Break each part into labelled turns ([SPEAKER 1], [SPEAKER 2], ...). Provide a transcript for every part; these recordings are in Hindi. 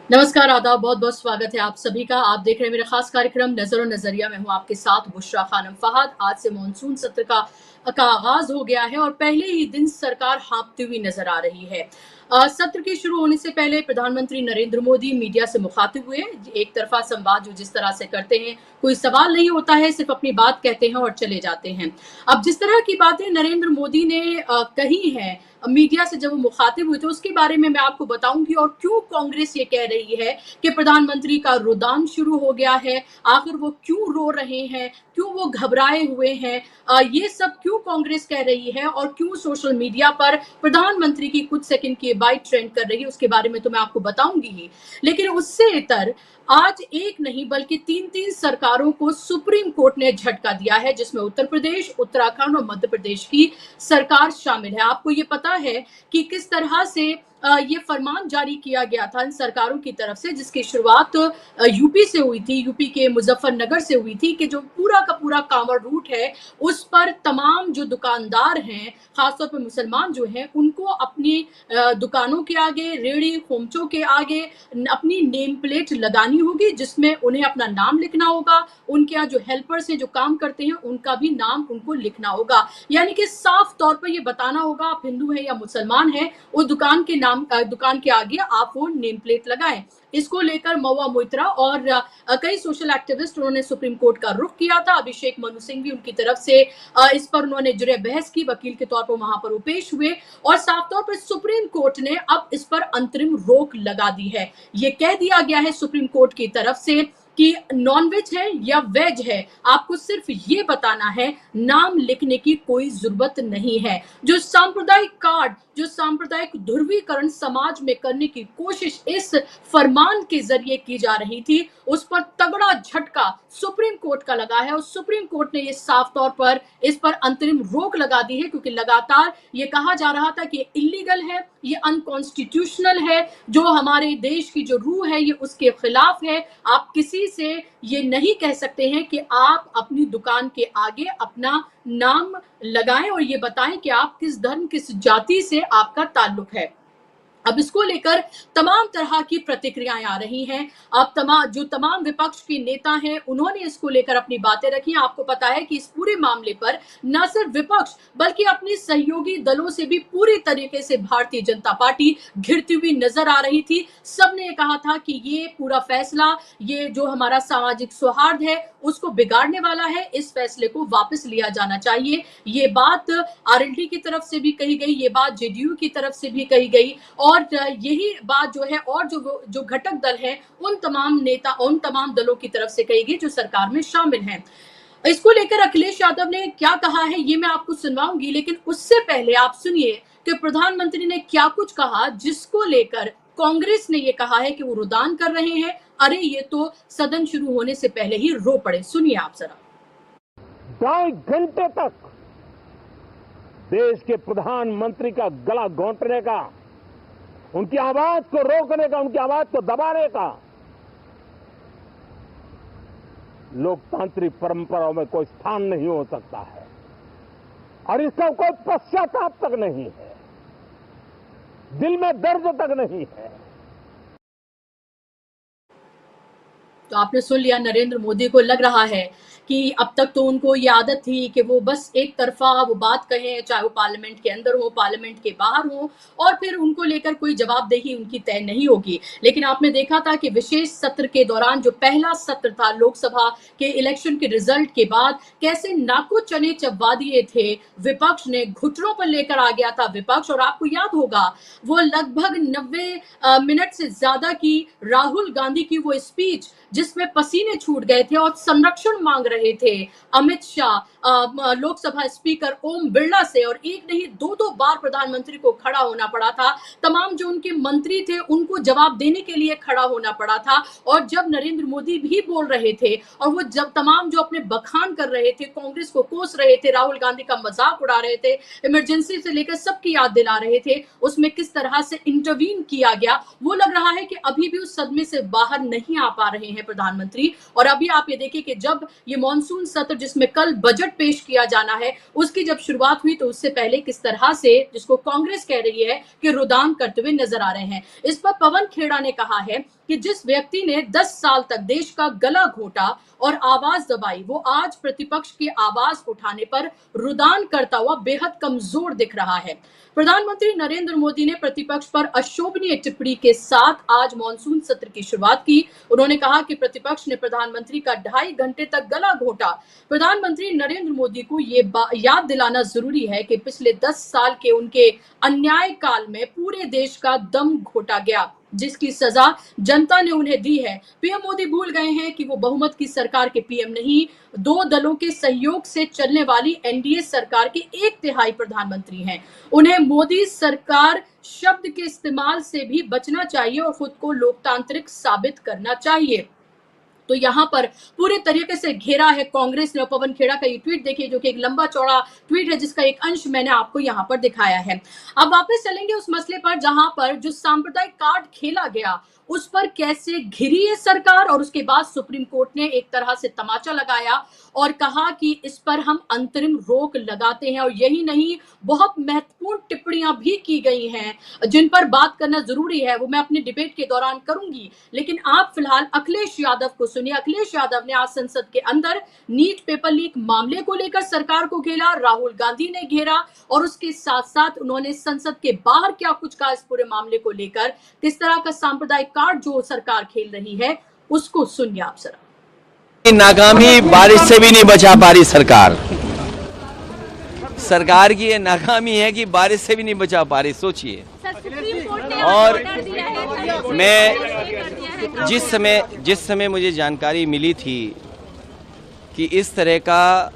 [SPEAKER 1] नमस्कार, आदाब, बहुत-बहुत स्वागत है आप सभी का। आप देख रहे हैं मेरा खास कार्यक्रम नज़र और नज़रिया। मैं हूँ आपके साथ बुशरा खानम फहद। आज से मानसून सत्र का आगाज़ हो गया है और पहले ही दिन सरकार हाँफती हुई नज़र आ रही है। सत्र के शुरू होने से पहले प्रधानमंत्री नरेंद्र मोदी मीडिया से मुखातिब हुए। एक तरफ़ा संवाद जो जिस तरह से करते हैं, कोई सवाल नहीं होता है, सिर्फ़ अपनी बात कहते हैं और चले जाते हैं। अब जिस तरह की बातें नरेंद्र मोदी ने कही हैं मीडिया से जब वो मुखातिब हुए थे, उसके बारे में मैं आपको बताऊंगी और क्यों कांग्रेस ये कह रही है कि प्रधानमंत्री का रुदान शुरू हो गया है। आखिर वो क्यों रो रहे हैं, क्यों वो घबराए हुए हैं, ये सब क्यों कांग्रेस कह रही है और क्यों सोशल मीडिया पर प्रधानमंत्री की कुछ सेकंड की बाइट ट्रेंड कर रही है, उसके बारे में तो मैं आपको बताऊंगी ही। लेकिन उससे इतर आज एक नहीं बल्कि तीन तीन सरकारों को सुप्रीम कोर्ट ने झटका दिया है, जिसमें उत्तर प्रदेश, उत्तराखंड और मध्य प्रदेश की सरकार शामिल है। आपको ये पता है कि किस तरह से ये फरमान जारी किया गया था इन सरकारों की तरफ से, जिसकी शुरुआत यूपी से हुई थी, यूपी के मुजफ्फरनगर से हुई थी कि जो पूरा का पूरा कांवड़ रूट है, उस पर तमाम जो दुकानदार हैं, खासतौर पर मुसलमान जो हैं, उनको अपनी दुकानों के आगे, रेहड़ी खोमचों के आगे अपनी नेम प्लेट लगानी होगी, जिसमें उन्हें अपना नाम लिखना होगा। उनके यहाँ जो हेल्पर्स हैं, जो काम करते हैं, उनका भी नाम उनको लिखना होगा। यानी कि साफ तौर पर ये बताना होगा आप हिंदू हैं या मुसलमान हैं, उस दुकान के आगे आप वो नेम प्लेट लगाएं। इसको लेकर महुआ मोइत्रा और कई सोशल एक्टिविस्ट उन्होंने सुप्रीम कोर्ट का रुख किया था। अभिषेक मनु सिंह भी उनकी तरफ से इस पर उन्होंने जुरे बहस की, वकील के तौर पर वहां पर वो पेश हुए और साफ तौर पर सुप्रीम कोर्ट ने अब इस पर अंतरिम रोक लगा दी है। ये कह दिया गया है सुप्रीम कोर्ट की तरफ से कि नॉनवेज है या वेज है, आपको सिर्फ ये बताना है, नाम लिखने की कोई जरूरत नहीं है। जो सांप्रदायिक कार्ड, जो सांप्रदायिक ध्रुवीकरण समाज में करने की कोशिश इस फरमान के जरिए की जा रही थी, उस पर तगड़ा झटका सुप्रीम कोर्ट का लगा है और सुप्रीम कोर्ट ने ये साफ तौर पर इस पर अंतरिम रोक लगा दी है, क्योंकि लगातार ये कहा जा रहा था कि इलीगल है, ये अनकॉन्स्टिट्यूशनल है, जो हमारे देश की जो रूह है ये उसके खिलाफ है। आप किसी से ये नहीं कह सकते हैं कि आप अपनी दुकान के आगे अपना नाम लगाएं और ये बताएं कि आप किस धर्म, किस जाति से आपका ताल्लुक है। अब इसको लेकर तमाम तरह की प्रतिक्रियाएं आ रही हैं। अब तमाम विपक्ष के नेता हैं, उन्होंने इसको लेकर अपनी बातें रखी। आपको पता है कि इस पूरे मामले पर न सिर्फ विपक्ष बल्कि अपनी सहयोगी दलों से भी पूरी तरीके से भारतीय जनता पार्टी घिरती हुई नजर आ रही थी। सबने ये कहा था कि ये पूरा फैसला, ये जो हमारा सामाजिक सौहार्द है, उसको बिगाड़ने वाला है, इस फैसले को वापस लिया जाना चाहिए। ये बात आरएलडी की तरफ से भी कही गई, ये बात जेडीयू की तरफ से भी कही गई और यही बात जो है और जो घटक दल है, उन तमाम दलों की तरफ से कही गई जो सरकार में शामिल हैं। इसको लेकर अखिलेश यादव ने क्या कहा है ये मैं आपको सुनवाऊंगी, लेकिन उससे पहले आप सुनिए कि प्रधानमंत्री ने क्या कुछ कहा, जिसको लेकर कांग्रेस ने ये कहा है कि वो रुदान कर रहे हैं। अरे ये तो सदन शुरू होने से पहले ही रो पड़े। सुनिए आप जरा।
[SPEAKER 2] 2.5 घंटे तक देश के प्रधानमंत्री का गला घोंटने का, उनकी आवाज को रोकने का, उनकी आवाज को दबाने का लोकतांत्रिक परंपराओं में कोई स्थान नहीं हो सकता है और इसका कोई पश्चाताप तक नहीं है, दिल में दर्द तक नहीं है।
[SPEAKER 1] तो आपने सुन लिया, नरेंद्र मोदी को लग रहा है कि अब तक तो उनको ये आदत थी कि वो बस एक तरफा वो बात कहें, चाहे वो पार्लियामेंट के अंदर हो, पार्लियामेंट के बाहर हो, और फिर उनको लेकर कोई जवाबदेही उनकी तय नहीं होगी। लेकिन आपने देखा था कि विशेष सत्र के दौरान, जो पहला सत्र था लोकसभा के इलेक्शन के रिजल्ट के बाद, कैसे नाको चने चबवा दिए थे विपक्ष ने, घुटनों पर लेकर आ गया था विपक्ष। और आपको याद होगा वो लगभग 90 मिनट से ज्यादा की राहुल गांधी की वो स्पीच, जिसमें पसीने छूट गए थे और संरक्षण मांग रहे थे अमित शाह, लोकसभा स्पीकर ओम बिरला से, और एक नहीं दो बार प्रधानमंत्री को खड़ा होना पड़ा था। तमाम जो उनके मंत्री थे उनको जवाब देने के लिए खड़ा होना पड़ा था। और जब नरेंद्र मोदी भी बोल रहे थे और वो जब तमाम जो अपने बखान कर रहे थे, कांग्रेस को कोस रहे थे, राहुल गांधी का मजाक उड़ा रहे थे, इमरजेंसी से लेकर सबकी याद दिला रहे थे, उसमें किस तरह से इंटरवीन किया गया, वो लग रहा है कि अभी भी उस सदमे से बाहर नहीं आ पा रहे हैं प्रधानमंत्री। और अभी आप ये देखिए कि जब ये मॉनसून सत्र जिसमें कल बजट पेश किया जाना है, उसकी जब शुरुआत हुई तो उससे पहले किस तरह से, जिसको कांग्रेस कह रही है कि रुदान करते हुए नजर आ रहे हैं। इस पर पवन खेड़ा ने कहा है कि जिस व्यक्ति ने 10 साल तक देश का गला घोटा और आवाज दबाई, वो आज प्रतिपक्ष की आवाज उठाने पर रुदान करता हुआ बेहद कमजोर दिख रहा है। प्रधानमंत्री नरेंद्र मोदी ने प्रतिपक्ष पर अशोभनीय टिप्पणी के साथ आज मॉनसून सत्र की शुरुआत की। उन्होंने कहा कि प्रतिपक्ष ने प्रधानमंत्री का 2.5 घंटे तक गला घोटा। प्रधानमंत्री नरेंद्र मोदी को ये याद दिलाना जरूरी है कि पिछले 10 साल के उनके अन्याय काल में पूरे देश का दम घोटा गया, जिसकी सजा जनता ने उन्हें दी है। पीएम मोदी भूल गए हैं कि वो बहुमत की सरकार के पीएम नहीं, 2 दलों के सहयोग से चलने वाली एनडीए सरकार के 1/3 प्रधानमंत्री हैं। उन्हें मोदी सरकार शब्द के इस्तेमाल से भी बचना चाहिए और खुद को लोकतांत्रिक साबित करना चाहिए। तो यहाँ पर पूरे तरीके से घेरा है कांग्रेस ने। पवन खेड़ा का ये ट्वीट देखिए, जो कि एक लंबा चौड़ा ट्वीट है, जिसका एक अंश मैंने आपको यहाँ पर दिखाया है। अब वापस चलेंगे उस मसले पर जहां पर जो सांप्रदायिक कार्ड खेला गया उस पर कैसे घिरी है सरकार, और उसके बाद सुप्रीम कोर्ट ने एक तरह से तमाचा लगाया और कहा कि इस पर हम अंतरिम रोक लगाते हैं। और यही नहीं, बहुत महत्वपूर्ण टिप्पणियां भी की गई हैं जिन पर बात करना जरूरी है, वो मैं अपने डिबेट के दौरान करूंगी। लेकिन आप फिलहाल अखिलेश यादव को सुनिए। अखिलेश यादव ने आज संसद के अंदर नीट पेपर लीक मामले को लेकर सरकार को घेरा, राहुल गांधी ने घेरा, और उसके साथ साथ उन्होंने संसद के बाहर क्या कुछ कहा इस पूरे मामले को लेकर, किस तरह का सांप्रदायिक कार्ड जो सरकार खेल रही है उसको सुनिए आप जरा।
[SPEAKER 3] नाकामी बारिश से भी नहीं बचा पा रही सरकार। सरकार की ये नाकामी है कि बारिश से भी नहीं बचा पा रही, सोचिए। और मैं जिस समय मुझे जानकारी मिली थी कि इस तरह का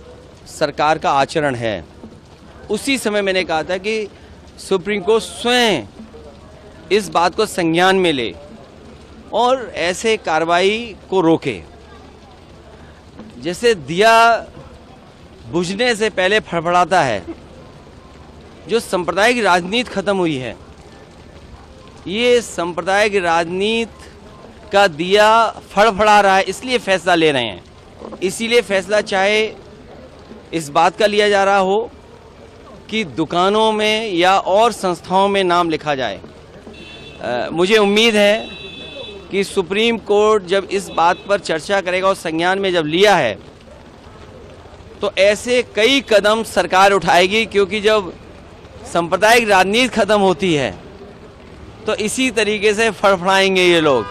[SPEAKER 3] सरकार का आचरण है, उसी समय मैंने कहा था कि सुप्रीम कोर्ट स्वयं इस बात को संज्ञान में ले और ऐसे कार्रवाई को रोके। जैसे दिया बुझने से पहले फड़फड़ाता है, जो सांप्रदायिक राजनीति खत्म हुई है, ये सांप्रदायिक राजनीति का दिया फड़फड़ा रहा है, इसलिए फैसला ले रहे हैं। इसीलिए फैसला चाहे इस बात का लिया जा रहा हो कि दुकानों में या और संस्थाओं में नाम लिखा जाए। मुझे उम्मीद है कि सुप्रीम कोर्ट जब इस बात पर चर्चा करेगा और संज्ञान में जब लिया है तो ऐसे कई कदम सरकार उठाएगी, क्योंकि जब सांप्रदायिक राजनीति खत्म होती है तो इसी तरीके से फड़फड़ाएंगे ये लोग।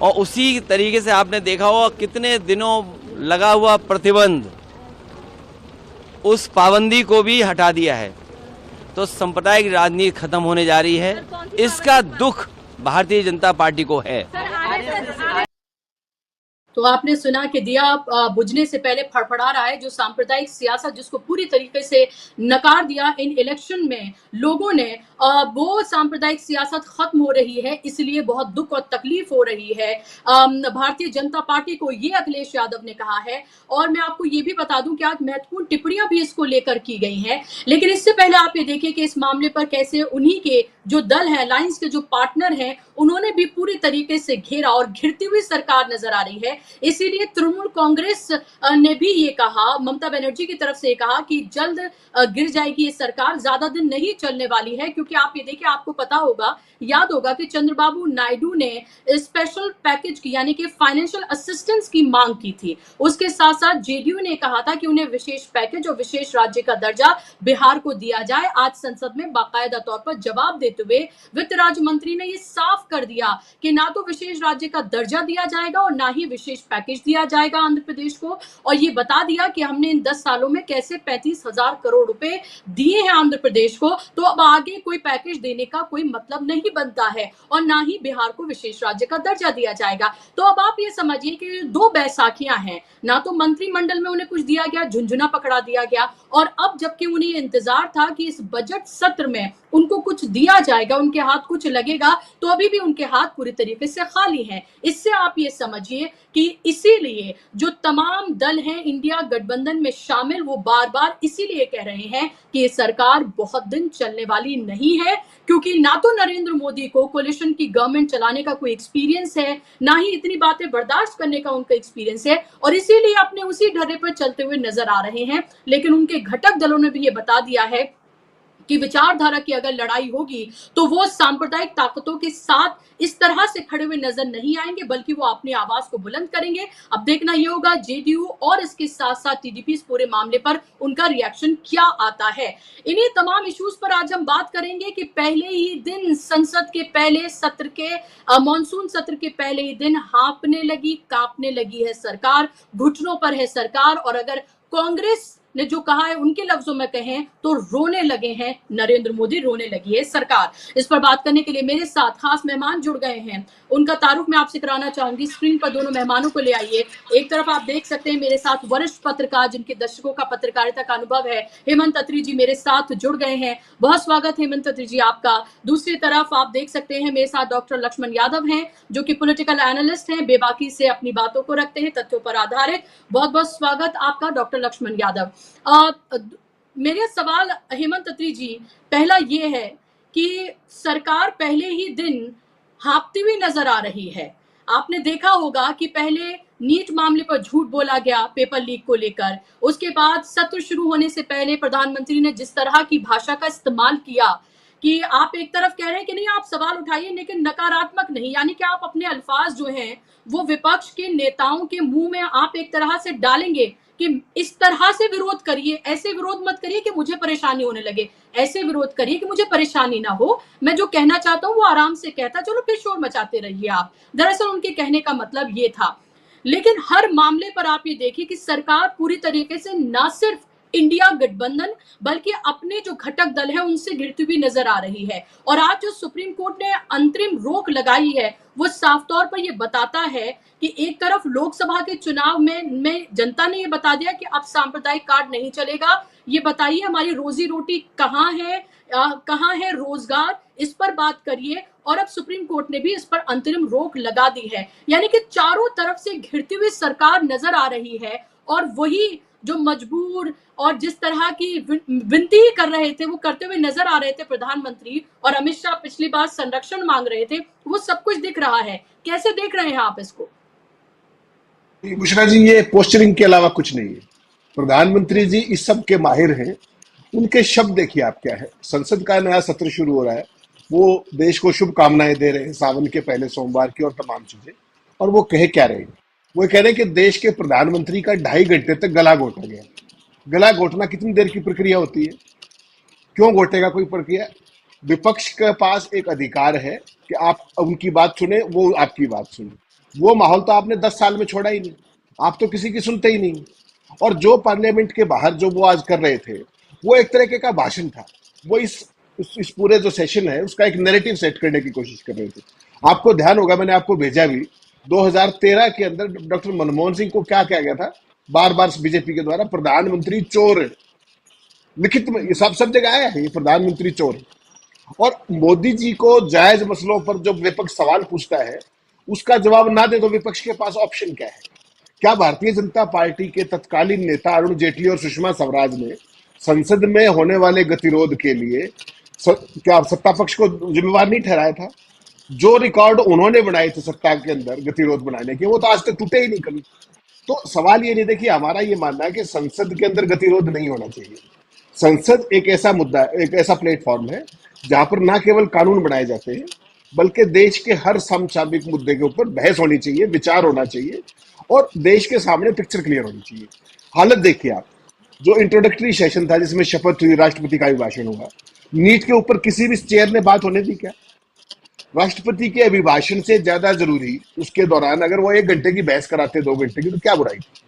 [SPEAKER 3] और उसी तरीके से आपने देखा होगा कितने दिनों लगा हुआ प्रतिबंध, उस पाबंदी को भी हटा दिया है। तो सांप्रदायिक राजनीति खत्म होने जा रही है, इसका दुख भारतीय जनता पार्टी को है।
[SPEAKER 1] तो आपने सुना कि दिया बुझने से पहले फड़फड़ा रहा है। जो सांप्रदायिक सियासत जिसको पूरी तरीके से नकार दिया इन इलेक्शन में लोगों ने, वो सांप्रदायिक सियासत खत्म हो रही है, इसलिए बहुत दुख और तकलीफ हो रही है भारतीय जनता पार्टी को, ये अखिलेश यादव ने कहा है। और मैं आपको ये भी बता दूं कि आज महत्वपूर्ण टिप्पणियां भी इसको लेकर की गई हैं। लेकिन इससे पहले आप ये देखिए कि इस मामले पर कैसे उन्हीं के जो दल है, अलायंस के जो पार्टनर हैं, उन्होंने भी पूरी तरीके से घेरा और घिरती हुई सरकार नजर आ रही है। इसीलिए तृणमूल कांग्रेस ने भी ये कहा, ममता बनर्जी की तरफ से कहा कि जल्द गिर जाएगी ये सरकार, ज्यादा दिन नहीं चलने वाली है। क्योंकि आप ये देखिए, आपको पता होगा, याद होगा कि चंद्रबाबू नायडू ने स्पेशल पैकेज की यानी कि फाइनेंशियल असिस्टेंस की मांग की थी। उसके साथ साथ जेडीयू ने कहा था कि उन्हें विशेष पैकेज और विशेष राज्य का दर्जा बिहार को दिया जाए। आज संसद में बाकायदा तौर पर जवाब देते हुए वित्त राज्य मंत्री ने ये साफ कर दिया कि ना तो विशेष राज्य का दर्जा दिया जाएगा और ना ही विशेष पैकेज दिया जाएगा आंध्र प्रदेश को। और ये बता दिया कि हमने इन 10 सालों में कैसे 35,000 करोड़ रुपए दिए हैं आंध्र प्रदेश को, तो अब आगे कोई पैकेज देने का कोई मतलब नहीं बनता है और ना ही बिहार को विशेष राज्य का दर्जा दिया जाएगा। तो अब आप ये समझिए कि 2 बैसाखियां हैं, ना तो मंत्रिमंडल में उन्हें कुछ दिया गया, झुंझुना पकड़ा दिया गया, और अब जबकि उन्हें इंतजार था कि इस बजट सत्र में उनको कुछ दिया जाएगा, उनके हाथ कुछ लगेगा, तो अभी भी भी उनके हाथ पूरी तरीके से खाली हैं। इससे आप ये समझिए कि इसीलिए जो तमाम दल हैं इंडिया गठबंधन में शामिल, वो बार बार इसीलिए कह रहे हैं कि ये सरकार बहुत दिन चलने वाली नहीं है, क्योंकि ना तो नरेंद्र मोदी को कोलिशन की गवर्नमेंट चलाने का कोई एक्सपीरियंस है, ना ही इतनी बातें बर्दाश्त करने का उनका एक्सपीरियंस है, और इसीलिए अपने उसी ढर्रे पर चलते हुए नजर आ रहे हैं। लेकिन उनके घटक दलों ने भी ये बता दिया है कि विचारधारा की अगर लड़ाई होगी तो वो सांप्रदायिक ताकतों के साथ इस तरह से खड़े हुए नजर नहीं आएंगे, बल्कि वो अपनी आवाज को बुलंद करेंगे। अब देखना ये होगा जेडीयू और इसके साथ साथ टीडीपी इस पूरे मामले पर उनका रिएक्शन क्या आता है। इन्हीं तमाम इश्यूज पर आज हम बात करेंगे कि पहले ही दिन संसद के पहले सत्र के मानसून सत्र के पहले ही दिन हाँपने लगी, कांपने लगी है सरकार, घुटनों पर है सरकार, और अगर कांग्रेस ने जो कहा है उनके लफ्जों में कहें तो रोने लगे हैं नरेंद्र मोदी, रोने लगी है सरकार। इस पर बात करने के लिए मेरे साथ खास मेहमान जुड़ गए हैं, उनका तारुफ मैं आपसे कराना चाहूंगी। स्क्रीन पर दोनों मेहमानों को ले आइए। एक तरफ आप देख सकते हैं मेरे साथ वरिष्ठ पत्रकार जिनके दशकों का पत्रकारिता का अनुभव है, हेमंत अत्री जी मेरे साथ जुड़ गए हैं। बहुत स्वागत हेमंत अत्री जी आपका। दूसरी तरफ आप देख सकते हैं मेरे साथ डॉक्टर लक्ष्मण यादव हैं, जो कि पॉलिटिकल एनालिस्ट हैं, बेबाकी से अपनी बातों को रखते हैं, तथ्यों पर आधारित। बहुत बहुत स्वागत आपका डॉक्टर लक्ष्मण यादव। मेरे सवाल हेमंत अत्री जी, पहला ये है कि सरकार पहले ही दिन हाँपती हुई नजर आ रही है। आपने देखा होगा कि पहले नीट मामले पर झूठ बोला गया पेपर लीक को लेकर, उसके बाद सत्र शुरू होने से पहले प्रधानमंत्री ने जिस तरह की भाषा का इस्तेमाल किया कि आप एक तरफ कह रहे हैं कि नहीं आप सवाल उठाइए लेकिन नकारात्मक नहीं, यानी कि आप अपने अल्फाज जो हैं वो विपक्ष के नेताओं के मुंह में आप एक तरह से डालेंगे कि इस तरह से विरोध करिए, ऐसे विरोध मत करिए कि मुझे परेशानी होने लगे, ऐसे विरोध करिए कि मुझे परेशानी ना हो, मैं जो कहना चाहता हूं वो आराम से कहता, चलो फिर शोर मचाते रहिए आप। दरअसल उनके कहने का मतलब ये था। लेकिन हर मामले पर आप ये देखिए कि सरकार पूरी तरीके से ना सिर्फ इंडिया गठबंधन बल्कि अपने जो घटक दल है उनसे घिरती हुई नजर आ रही है। और आज जो सुप्रीम कोर्ट ने अंतरिम रोक लगाई है वो साफ तौर पर यह बताता है कि एक तरफ लोकसभा के चुनाव में जनता ने ये बता दिया कि अब सांप्रदायिक कार्ड नहीं चलेगा, ये बताइए हमारी रोजी रोटी कहाँ है रोजगार, इस पर बात करिए। और अब सुप्रीम कोर्ट ने भी इस पर अंतरिम रोक लगा दी है, यानी कि चारों तरफ से घिरती हुई सरकार नजर आ रही है। और वही जो मजबूर और जिस तरह की विनती कर रहे थे वो करते हुए नजर आ रहे थे प्रधानमंत्री, और अमित शाह पिछली बार संरक्षण मांग रहे थे, वो सब कुछ दिख रहा है। कैसे देख रहे हैं आप इसको?
[SPEAKER 4] बुशरा जी, ये पोस्चरिंग के अलावा कुछ नहीं है। प्रधानमंत्री जी इस सब के माहिर हैं। उनके शब्द देखिए आप क्या है। संसद का नया सत्र शुरू हो रहा है, वो देश को शुभकामनाएं दे रहे हैं सावन के पहले सोमवार की और तमाम चीजें। और वो कह क्या रहे हैं? वो कह रहे हैं कि देश के प्रधानमंत्री का 2.5 घंटे तक गला घोटा गया। गला घोटना कितनी देर की प्रक्रिया होती है? क्यों घोटेगा कोई प्रक्रिया? विपक्ष के पास एक अधिकार है कि आप उनकी बात सुने, वो आपकी बात सुने। वो माहौल तो आपने 10 साल में छोड़ा ही नहीं, आप तो किसी की सुनते ही नहीं। और जो पार्लियामेंट के बाहर जो वो आज कर रहे थे वो एक तरीके का भाषण था। वो इस पूरे जो सेशन है उसका एक नैरेटिव सेट करने की कोशिश कर रहे थे। आपको ध्यान होगा, मैंने आपको भेजा भी, 2013 के अंदर डॉक्टर मनमोहन सिंह को क्या कहा गया था बार बार बीजेपी के द्वारा? प्रधानमंत्री चोर है। लिखित में ये सब जगह आया है, ये प्रधानमंत्री चोर है। और मोदी जी को जायज मसलों पर जब विपक्ष सवाल पूछता है उसका जवाब ना दे तो विपक्ष के पास ऑप्शन क्या है? क्या भारतीय जनता पार्टी के तत्कालीन नेता अरुण जेटली और सुषमा स्वराज ने संसद में होने वाले गतिरोध के लिए क्या सत्ता पक्ष को जिम्मेवार नहीं ठहराया था? जो रिकॉर्ड उन्होंने बनाए थे सत्ता के अंदर गतिरोध बनाने के, वो तो आज तक टूटे ही नहीं कभी। तो सवाल ये नहीं, देखिए हमारा ये मानना है कि संसद के अंदर गतिरोध नहीं होना चाहिए। संसद एक ऐसा मुद्दा, एक ऐसा प्लेटफॉर्म है जहां पर ना केवल कानून बनाए जाते हैं बल्कि देश के हर समसामयिक मुद्दे के ऊपर बहस होनी चाहिए, विचार होना चाहिए और देश के सामने पिक्चर क्लियर होनी चाहिए। हालत देखिए आप, जो इंट्रोडक्टरी सेशन था जिसमें शपथ हुई, राष्ट्रपति का अभिभाषण हुआ, नीट के ऊपर किसी भी चेयर ने बात होने दी क्या? राष्ट्रपति के अभिभाषण से ज्यादा जरूरी उसके दौरान अगर वो 1 घंटे की बहस कराते 2 घंटे की, तो क्या बुराई थी?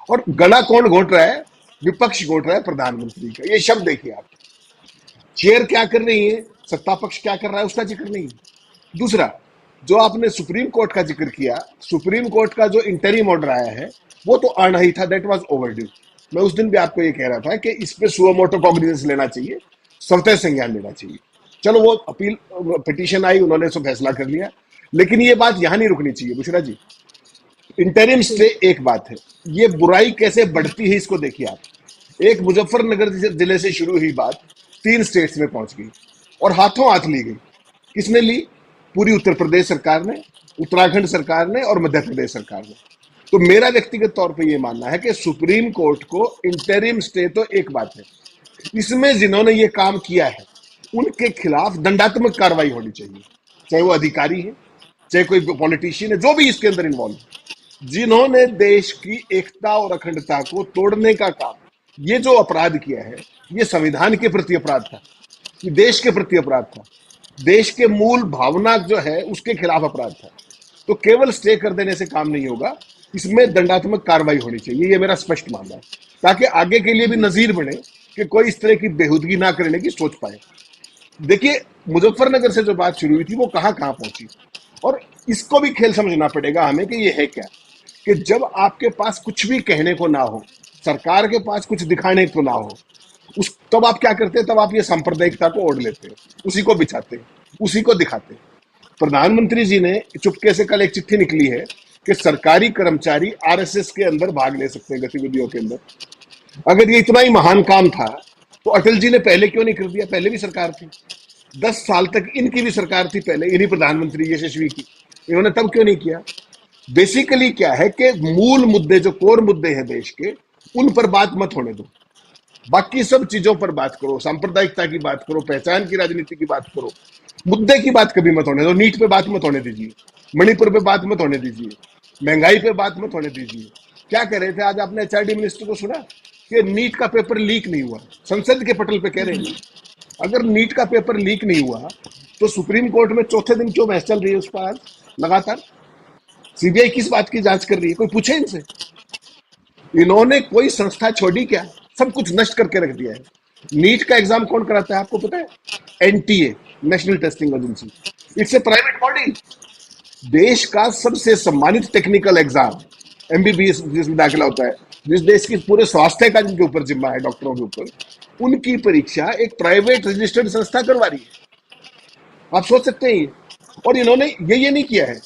[SPEAKER 4] और गला कौन घोट रहा है? विपक्ष घोट रहा है प्रधानमंत्री का। ये शब्द देखिए आप, चेयर क्या कर रही है, सत्ता पक्ष क्या कर रहा है, उसका जिक्र नहीं। दूसरा, जो आपने सुप्रीम कोर्ट का जिक्र किया, सुप्रीम कोर्ट का जो इंटरिम ऑर्डर आया है वो तो आना ही था, दैट वाज ओवरड्यू। मैं उस दिन भी आपको ये कह रहा था कि इस पे सुओ मोटो कॉग्निजेंस लेना चाहिए, स्वतः संज्ञान लेना चाहिए। चलो वो अपील पिटीशन आई, उन्होंने सो फैसला कर लिया, लेकिन ये बात यहां नहीं रुकनी चाहिए बुशरा जी। इंटरिम स्टे एक बात है, ये बुराई कैसे बढ़ती है इसको देखिए आप। एक मुजफ्फरनगर जिले से शुरू हुई बात 3 स्टेट्स में पहुंच गई और हाथों हाथ ली गई। किसने ली? पूरी उत्तर प्रदेश सरकार ने, उत्तराखंड सरकार ने और मध्य प्रदेश सरकार ने। तो मेरा व्यक्तिगत तौर पे ये मानना है कि सुप्रीम कोर्ट को इंटरिम स्टे तो एक बात है, इसमें जिन्होंने ये काम किया है उनके खिलाफ दंडात्मक कार्रवाई होनी चाहिए, चाहे वो अधिकारी है, चाहे कोई पॉलिटिशियन है, जो भी इसके अंदर इन्वॉल्व है, जिन्होंने देश की एकता और अखंडता को तोड़ने का काम, ये जो अपराध किया है, ये संविधान के प्रति अपराध था, ये देश के प्रति अपराध था, देश के मूल भावना जो है उसके खिलाफ अपराध था। तो केवल स्टे कर देने से काम नहीं होगा, इसमें दंडात्मक कार्रवाई होनी चाहिए, ये मेरा स्पष्ट मानना है, ताकि आगे के लिए भी नजीर बने कि कोई इस तरह की बेहूदगी ना करने की सोच पाए। देखिए, मुजफ्फरनगर से जो बात शुरू हुई थी वो कहां कहां पहुंची, और इसको भी खेल समझना पड़ेगा हमें कि ये है क्या, कि जब आपके पास कुछ भी कहने को ना हो, सरकार के पास कुछ दिखाने को ना हो, उस तब आप क्या करते हैं? तब आप ये सांप्रदायिकता को ओढ़ लेते हैं, उसी को बिछाते हैं, उसी को दिखाते हैं। प्रधानमंत्री जी ने चुपके से कल एक चिट्ठी निकली है कि सरकारी कर्मचारी आरएसएस के अंदर भाग ले सकते हैं गतिविधियों के अंदर। अगर ये इतना ही महान काम था तो अटल जी ने पहले क्यों नहीं कर दिया? पहले भी सरकार थी, 10 साल तक इनकी भी सरकार थी पहले, इन्हीं प्रधानमंत्री यशस्वी की, इन्होंने तब क्यों नहीं किया? बेसिकली क्या है कि मूल मुद्दे, जो कोर मुद्दे हैं देश के, उन पर बात मत होने दो, बाकी सब चीजों पर बात करो, सांप्रदायिकता की बात करो, पहचान की राजनीति की बात करो, मुद्दे की बात कभी मत होने दो। नीट पे बात मत होने दीजिए, मणिपुर पे बात मत होने दीजिए, महंगाई पे बात मत होने दीजिए। क्या कह रहे थे आज आपने एचआरडी मिनिस्टर को सुना कि नीट का पेपर लीक नहीं हुआ? संसद के पटल पे कह रहे हैं, अगर नीट का पेपर लीक नहीं हुआ तो सुप्रीम कोर्ट में चौथे दिन क्यों बहस चल रही है उस पर आज लगातार? सीबीआई किस बात की जांच कर रही है? कोई पूछे इनसे? इन्होंने कोई संस्था छोड़ी क्या? सब कुछ नष्ट करके रख दिया है। नीट का एग्जाम कौन कराता है आपको पता है? NTA, national testing agency. It's a private body. देश का सबसे सम्मानित टेक्निकल एग्जाम, एमबीबीएस जिसमें दाखिला होता है, जिस देश की पूरे स्वास्थ्य का जिनके ऊपर जिम्मा है, डॉक्टरों के ऊपर, उनकी परीक्षा एक प्राइवेट रजिस्टर्ड संस्था करवा रही है। आप सोच सकते हैं। और इन्होंने ये नहीं किया है।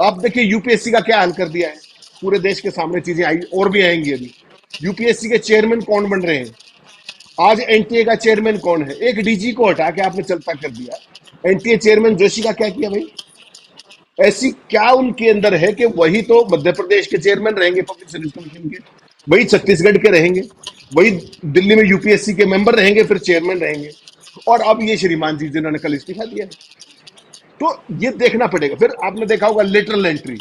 [SPEAKER 4] आप देखिए यूपीएससी का क्या हाल कर दिया है, पूरे देश के सामने चीजें आई और भी आएंगी अभी। यूपीएससी के चेयरमैन कौन बन रहे हैं? आज एनटीए का चेयरमैन कौन है? एक डीजी को हटा के आपने चलता कर दिया। एनटीए चेयरमैन जोशी का क्या किया भाई? ऐसी क्या उनके अंदर है कि वही तो मध्य प्रदेश के चेयरमैन रहेंगे पब्लिक सर्विस कमीशन के, वही छत्तीसगढ़ के रहेंगे, वही दिल्ली में यूपीएससी के मेंबर रहेंगे, फिर चेयरमैन रहेंगे, और अब ये श्रीमान जी जिन्होंने कल इस्तीफा दिया। तो ये देखना पड़ेगा। फिर आपने देखा होगा लेटरल एंट्री,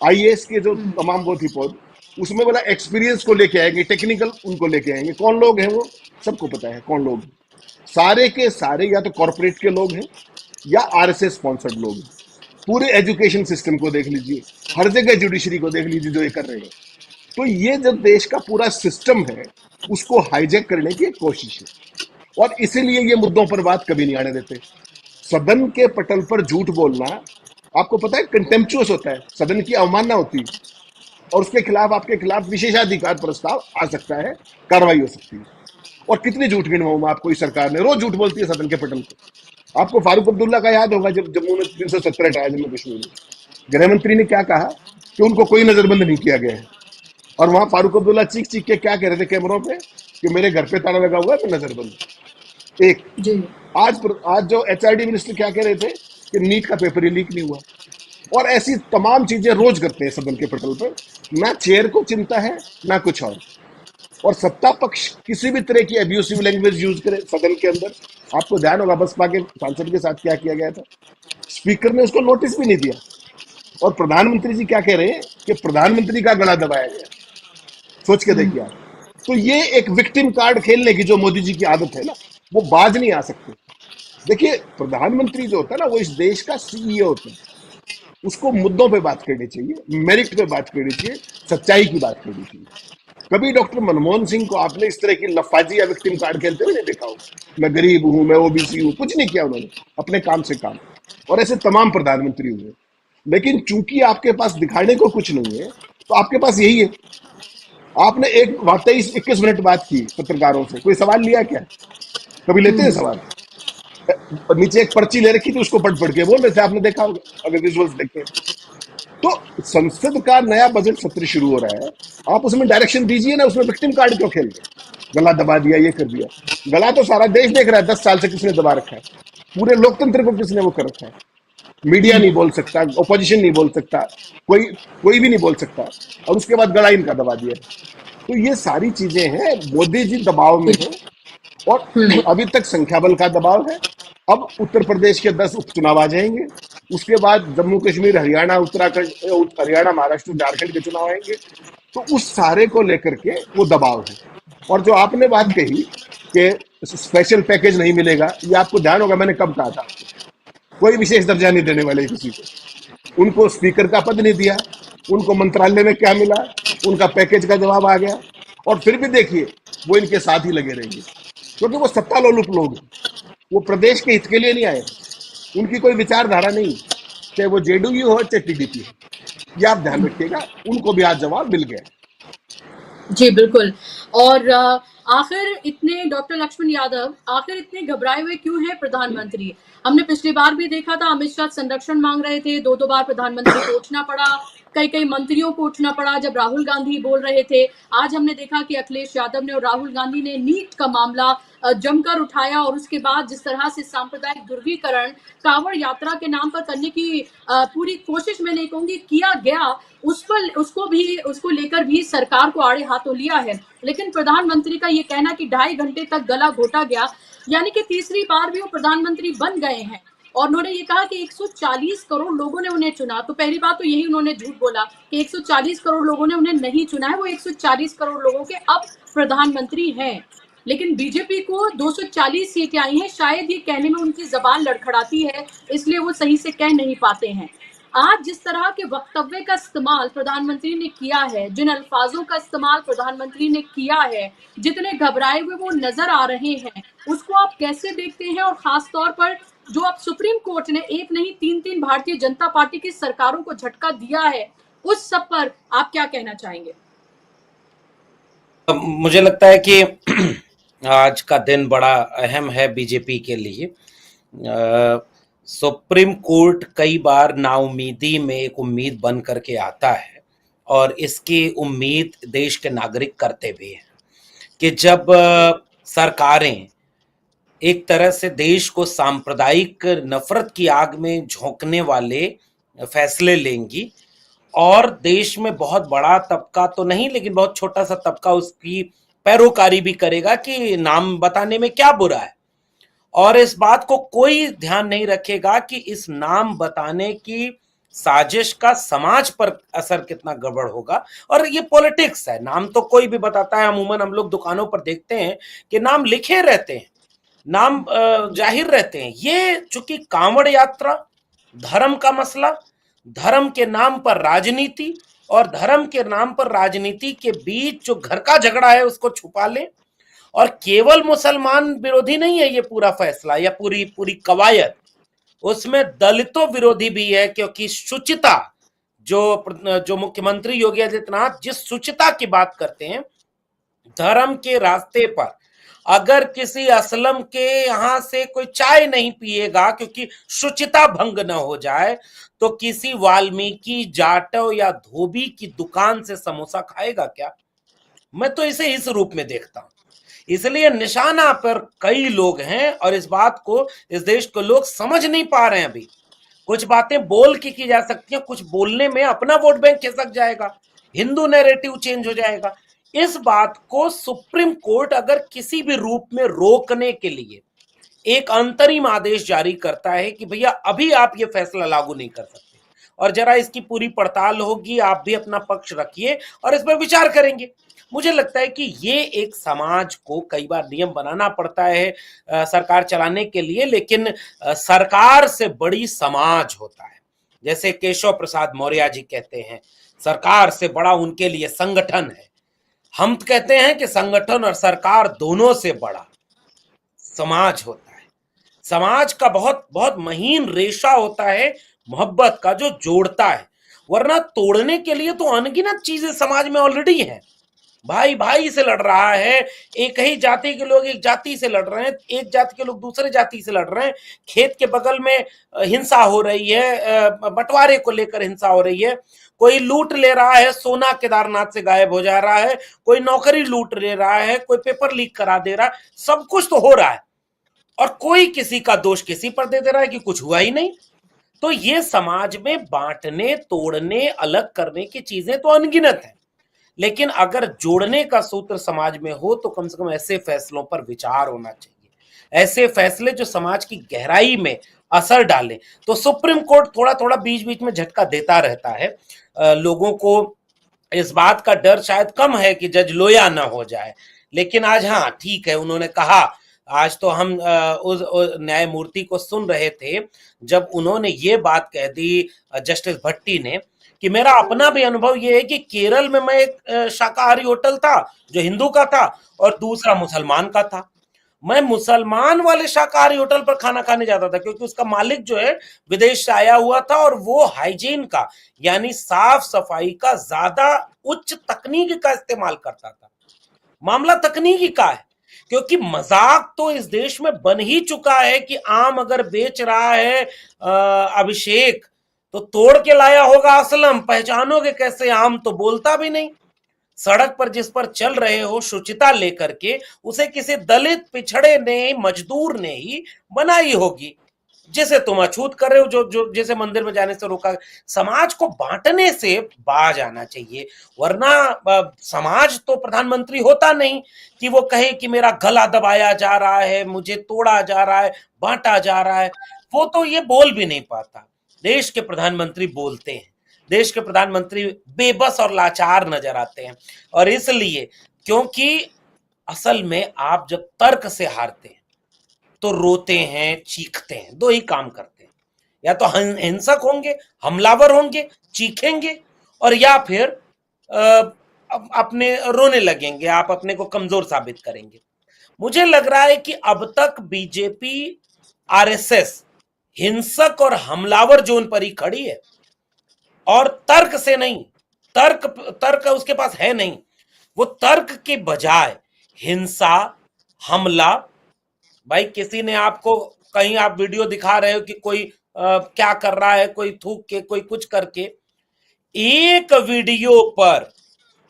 [SPEAKER 4] आईएएस के जो तमाम वो थी पद, उसमें बोला एक्सपीरियंस को लेके आएंगे, टेक्निकल उनको लेके आएंगे। कौन लोग हैं वो? सबको पता है कौन लोग। सारे के सारे या तो कॉर्पोरेट के लोग हैं या आरएसएस स्पॉन्सर्ड लोग हैं। पूरे एजुकेशन सिस्टम को देख लीजिए, हर जगह जुडिशरी को देख लीजिए जो ये कर रहे हैं। तो ये जो देश का पूरा सिस्टम है उसको हाईजैक करने की एक कोशिश है, और इसीलिए ये मुद्दों पर बात कभी नहीं आने देते। सदन के पटल पर झूठ बोलना आपको पता है कंटेम्पचुअस होता है, सदन की अवमानना होती है, और उसके खिलाफ आपके खिलाफ विशेषाधिकार प्रस्ताव आ सकता है, कार्रवाई हो सकती है। और कितनी झूठ गिनवाऊं मैं आपको? इस सरकार ने रोज झूठ बोलती है सदन के पटल पर। आपको फारूक अब्दुल्ला का याद होगा जब जम्मू में 370 हटाया जम्मू कश्मीर में, गृह मंत्री ने क्या कहा कि उनको कोई नजरबंद नहीं किया गया है, और वहां फारूक अब्दुल्ला चीख चीख के क्या कह रहे थे कैमरों पे कि मेरे घर पे ताला लगा हुआ है, मैं नजरबंद। एक
[SPEAKER 1] जी
[SPEAKER 4] आज जो एचआरडी मिनिस्टर क्या कह रहे थे कि नीट का पेपर ही लीक नहीं हुआ, और ऐसी तमाम चीजें रोज करते हैं सदन के पटल पर। ना चेयर को चिंता है ना कुछ और सत्ता पक्ष किसी भी तरह की एब्यूसिव लैंग्वेज यूज करे सदन के अंदर। आपको ध्यान होगा बसपा के सांसद के साथ क्या किया गया था, स्पीकर ने उसको नोटिस भी नहीं दिया, और प्रधानमंत्री जी क्या कह रहे हैं कि प्रधानमंत्री का गला दबाया गया। सोच के देखिए आप। तो ये एक विक्टिम कार्ड खेलने की जो मोदी जी की आदत है ना, वो बाज नहीं आ सकते। देखिए प्रधानमंत्री जो होता है ना, वो इस देश का सीईओ होता है, उसको मुद्दों पे बात करनी चाहिए, मेरिट पे बात करनी चाहिए, सच्चाई की बात करनी चाहिए। कभी डॉक्टर मनमोहन सिंह को आपने इस तरह की लफाजी या विक्टिम कार्ड खेलते हुए नहीं देखा हो? मैं गरीब हूं, मैं ओबीसी हूं, कुछ नहीं किया उन्होंने, अपने काम से काम। और ऐसे तमाम प्रधानमंत्री हुए, लेकिन चूंकि आपके पास दिखाने को कुछ नहीं है तो आपके पास यही है। आपने 21 मिनट बात की पत्रकारों से, कोई सवाल लिया क्या? कभी लेते हैं सवाल? नीचे एक पर्ची ले रखी थी, उसको पढ़ पढ़ के बोल रहे थे, आपने देखा होगा अगर विजुअल्स देखते हैं। तो संसद का नया बजट सत्र शुरू हो रहा है, आप उसमें डायरेक्शन दीजिए ना, उसमें विक्टिम कार्ड क्यों खेल रहे? गला दबा दिया, ये कर दिया। गला तो सारा देश देख रहा है, 10 साल से किसने दबा रखा है, पूरे लोकतंत्र को किसने वो कर रखा है। मीडिया नहीं बोल सकता, ओपोजिशन नहीं बोल सकता, कोई कोई भी नहीं बोल सकता, और उसके बाद गला इनका दबा दिया। तो ये सारी चीजें हैं, मोदी जी दबाव में है, और अभी तक संख्या बल का दबाव है। अब उत्तर प्रदेश के 10 उपचुनाव आ जाएंगे, उसके बाद जम्मू कश्मीर, हरियाणा, उत्तराखंड, हरियाणा, महाराष्ट्र, झारखंड के चुनाव आएंगे। तो उस सारे को लेकर के वो दबाव है। और जो आपने बात कही कि स्पेशल पैकेज नहीं मिलेगा, ये आपको ध्यान होगा मैंने कब कहा था, कोई विशेष दर्जा नहीं देने वाले किसी को। उनको स्पीकर का पद नहीं दिया, उनको मंत्रालय में क्या मिला, उनका पैकेज का जवाब आ गया। और फिर भी देखिए वो इनके साथ ही लगे रहेंगे, क्योंकि वो सत्ता लोलुप लोग हैं, वो प्रदेश के हित के लिए नहीं आए, उनकी कोई विचारधारा नहीं, चाहे वो जेडीयू हो चाहे टीडीपी हो। ये आप ध्यान रखिएगा, उनको भी आज जवाब मिल गया।
[SPEAKER 1] जी बिल्कुल। और आखिर इतने डॉक्टर लक्ष्मण यादव आखिर इतने घबराए हुए क्यों हैं प्रधानमंत्री? हमने पिछली बार भी देखा था, अमित शाह संरक्षण मांग रहे थे, 2-2 बार प्रधानमंत्री को उठना पड़ा, कई मंत्रियों को उठना पड़ा जब राहुल गांधी बोल रहे थे। आज हमने देखा कि अखिलेश यादव ने और राहुल गांधी ने नीट का मामला जमकर उठाया, और उसके बाद जिस तरह से सांप्रदायिक ध्रुवीकरण कांवड़ यात्रा के नाम पर करने की पूरी कोशिश, मैं नहीं कहूंगी किया गया, उसको लेकर भी सरकार को आड़े हाथों लिया है। लेकिन प्रधानमंत्री का ये कहना कि 2.5 घंटे तक गला घोटा गया, यानी कि तीसरी बार भी वो प्रधानमंत्री बन गए हैं। और उन्होंने ये कहा कि 140 करोड़ लोगों ने उन्हें चुना। तो पहली बात तो यही उन्होंने झूठ बोला कि 140 करोड़ लोगों ने उन्हें नहीं चुना है, वो 140 करोड़ लोगों के अब प्रधानमंत्री हैं। लेकिन बीजेपी को 240 सीटें आई हैं, शायद ये कहने में उनकी जबान लड़खड़ाती है, इसलिए वो सही से कह नहीं पाते हैं। आज जिस तरह के वक्तव्य का इस्तेमाल प्रधानमंत्री ने किया है, जिन अल्फाजों का इस्तेमाल प्रधानमंत्री ने किया है, जितने घबराए हुए वो नजर आ रहे हैं, उसको आप कैसे देखते हैं? और खास तौर पर जो अब सुप्रीम कोर्ट ने एक नहीं 3-3 भारतीय जनता पार्टी की सरकारों को झटका दिया है, उस सब पर आप क्या कहना चाहेंगे?
[SPEAKER 5] मुझे लगता है कि आज का दिन बड़ा अहम है बीजेपी के लिए। सुप्रीम कोर्ट कई बार नाउमीदी में एक उम्मीद बन करके आता है, और इसकी उम्मीद देश के नागरिक करते भी हैं कि जब सरकारें एक तरह से देश को सांप्रदायिक नफरत की आग में झोंकने वाले फैसले लेंगी, और देश में बहुत बड़ा तबका तो नहीं लेकिन बहुत छोटा सा तबका उसकी पैरोकारी भी करेगा कि नाम बताने में क्या बुरा है, और इस बात को कोई ध्यान नहीं रखेगा कि इस नाम बताने की साजिश का समाज पर असर कितना गड़बड़ होगा। और ये पॉलिटिक्स है, नाम तो कोई भी बताता है, अमूमन हम लोग दुकानों पर देखते हैं कि नाम लिखे रहते हैं, नाम जाहिर रहते हैं। ये चूंकि कांवड़ यात्रा, धर्म का मसला, धर्म के नाम पर राजनीति, और धर्म के नाम पर राजनीति के बीच जो घर का झगड़ा है उसको छुपा ले, और केवल मुसलमान विरोधी नहीं है ये पूरा फैसला या पूरी कवायद, उसमें दलितों विरोधी भी है। क्योंकि शुचिता, जो मुख्यमंत्री योगी आदित्यनाथ जिस शुचिता की बात करते हैं, धर्म के रास्ते पर अगर किसी असलम के यहां से कोई चाय नहीं पिएगा क्योंकि शुचिता भंग न हो जाए, तो किसी वाल्मीकि, जाटव या धोबी की दुकान से समोसा खाएगा क्या? मैं तो इसे इस रूप में देखता हूं। इसलिए निशाना पर कई लोग हैं, और इस बात को इस देश के लोग समझ नहीं पा रहे हैं। अभी कुछ बातें बोल के की जा सकती हैं, कुछ बोलने में अपना वोट बैंक खिसक जाएगा, हिंदू नैरेटिव चेंज हो जाएगा। इस बात को सुप्रीम कोर्ट अगर किसी भी रूप में रोकने के लिए एक अंतरिम आदेश जारी करता है कि भैया अभी आप ये फैसला लागू नहीं कर सकते, और जरा इसकी पूरी पड़ताल होगी, आप भी अपना पक्ष रखिए और इस पर विचार करेंगे। मुझे लगता है कि ये एक समाज को कई बार नियम बनाना पड़ता है सरकार चलाने के लिए, लेकिन सरकार से बड़ी समाज होता है। जैसे केशव प्रसाद मौर्य जी कहते हैं, सरकार से बड़ा उनके लिए संगठन है। हम कहते हैं कि संगठन और सरकार दोनों से बड़ा समाज होता है। समाज का बहुत बहुत महीन रेशा होता है मोहब्बत का, जो जोड़ता है, वरना तोड़ने के लिए तो अनगिनत चीजें समाज में ऑलरेडी हैं। भाई भाई से लड़ रहा है, एक ही जाति के लोग एक जाति से लड़ रहे हैं, एक जाति के लोग दूसरे जाति से लड़ रहे हैं, खेत के बगल में हिंसा हो रही है, बंटवारे को लेकर हिंसा हो रही है, कोई लूट ले रहा है, सोना केदारनाथ से गायब हो जा रहा है, कोई नौकरी लूट ले रहा है, कोई पेपर लीक करा दे रहा है, सब कुछ तो हो रहा है और कोई किसी का दोष किसी पर दे रहा है कि कुछ हुआ ही नहीं। तो ये समाज में बांटने, तोड़ने, अलग करने की चीजें तो अनगिनत हैं, लेकिन अगर जोड़ने का सूत्र समाज में हो तो कम से कम ऐसे फैसलों पर विचार होना चाहिए, ऐसे फैसले जो समाज की गहराई में असर डालें। तो सुप्रीम कोर्ट थोड़ा थोड़ा बीच बीच में झटका देता रहता है, लोगों को इस बात का डर शायद कम है कि जज लोया ना हो जाए, लेकिन आज हाँ ठीक है, उन्होंने कहा, आज तो हम उस न्यायमूर्ति को सुन रहे थे जब उन्होंने ये बात कह दी जस्टिस भट्टी ने कि मेरा अपना भी अनुभव ये है कि केरल में मैं एक शाकाहारी होटल था जो हिंदू का था और दूसरा मुसलमान का था। मैं मुसलमान वाले शाकाहारी होटल पर खाना खाने जाता था क्योंकि उसका मालिक जो है विदेश से आया हुआ था और वो हाइजीन का यानी साफ सफाई का ज्यादा उच्च तकनीक का इस्तेमाल करता था। मामला तकनीकी का है क्योंकि मजाक तो इस देश में बन ही चुका है कि आम अगर बेच रहा है अभिषेक तो तोड़ के लाया होगा असलम, पहचानोगे कैसे? आम तो बोलता भी नहीं। सड़क पर जिस पर चल रहे हो शुचिता लेकर के, उसे किसी दलित पिछड़े ने, मजदूर ने ही बनाई होगी, जिसे तुम अछूत कर रहे हो, जो जिसे मंदिर में जाने से रोका। समाज को बांटने से बाज आना चाहिए, वरना समाज तो प्रधानमंत्री होता नहीं कि वो कहे कि मेरा गला दबाया जा रहा है, मुझे तोड़ा जा रहा है, बांटा जा रहा है। वो तो ये बोल भी नहीं पाता। देश के प्रधानमंत्री बोलते हैं, देश के प्रधानमंत्री बेबस और लाचार नजर आते हैं। और इसलिए क्योंकि असल में आप जब तर्क से हारते हैं तो रोते हैं, चीखते हैं, दो ही काम करते हैं, या तो हिंसक होंगे, हमलावर होंगे, चीखेंगे, और या फिर अपने रोने लगेंगे, आप अपने को कमजोर साबित करेंगे। मुझे लग रहा है कि अब तक बीजेपी, आरएसएस हिंसक और हमलावर जोन पर ही खड़ी है और तर्क से नहीं, तर्क उसके पास है नहीं, वो तर्क के बजाय हिंसा, हमला। भाई किसी ने आपको कहीं आप वीडियो दिखा रहे हो कि कोई क्या कर रहा है, कोई थूक के, कोई कुछ करके, एक वीडियो पर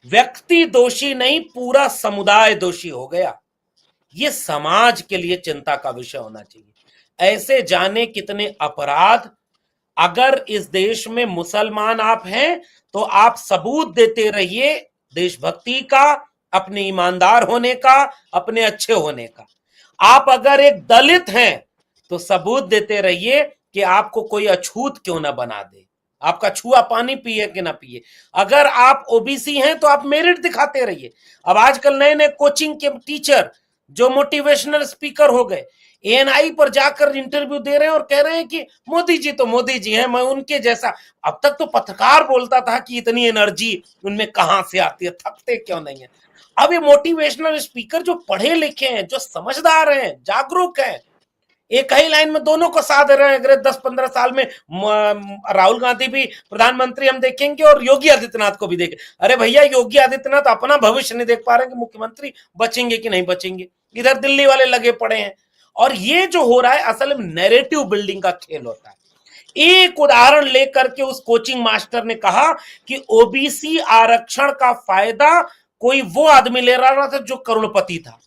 [SPEAKER 5] व्यक्ति दोषी नहीं, पूरा समुदाय दोषी हो गया। ये समाज के लिए चिंता का विषय होना चाहिए। ऐसे जाने कितने अपराध। अगर इस देश में मुसलमान आप हैं तो आप सबूत देते रहिए देशभक्ति का, अपने ईमानदार होने का, अपने अच्छे होने का। आप अगर एक दलित हैं तो सबूत देते रहिए कि आपको कोई अछूत क्यों ना बना दे, आपका छुआ पानी पिए कि ना पिए। अगर आप ओबीसी हैं तो आप मेरिट दिखाते रहिए। अब आजकल नए नए कोचिंग के टीचर जो मोटिवेशनल स्पीकर हो गए, एएनआई पर जाकर इंटरव्यू दे रहे हैं और कह रहे हैं कि मोदी जी तो मोदी जी हैं, मैं उनके जैसा। अब तक तो पत्रकार बोलता था कि इतनी एनर्जी उनमें कहां से आती है, थकते क्यों नहीं है। अब ये मोटिवेशनल स्पीकर जो पढ़े लिखे हैं, जो समझदार हैं, जागरूक हैं, एक ही लाइन में दोनों को साथ दे रहे हैं। अगले 10-15 साल में राहुल गांधी भी प्रधानमंत्री हम देखेंगे और योगी आदित्यनाथ को भी देखें। अरे भैया, योगी आदित्यनाथ अपना भविष्य नहीं देख पा रहे हैं कि मुख्यमंत्री बचेंगे कि नहीं बचेंगे, इधर दिल्ली वाले लगे पड़े हैं। और ये जो हो रहा है असल में नैरेटिव बिल्डिंग का खेल होता है। एक उदाहरण लेकर के उस कोचिंग मास्टर ने कहा कि ओबीसी आरक्षण का फायदा कोई वो आदमी ले रहा था जो करोड़पति था।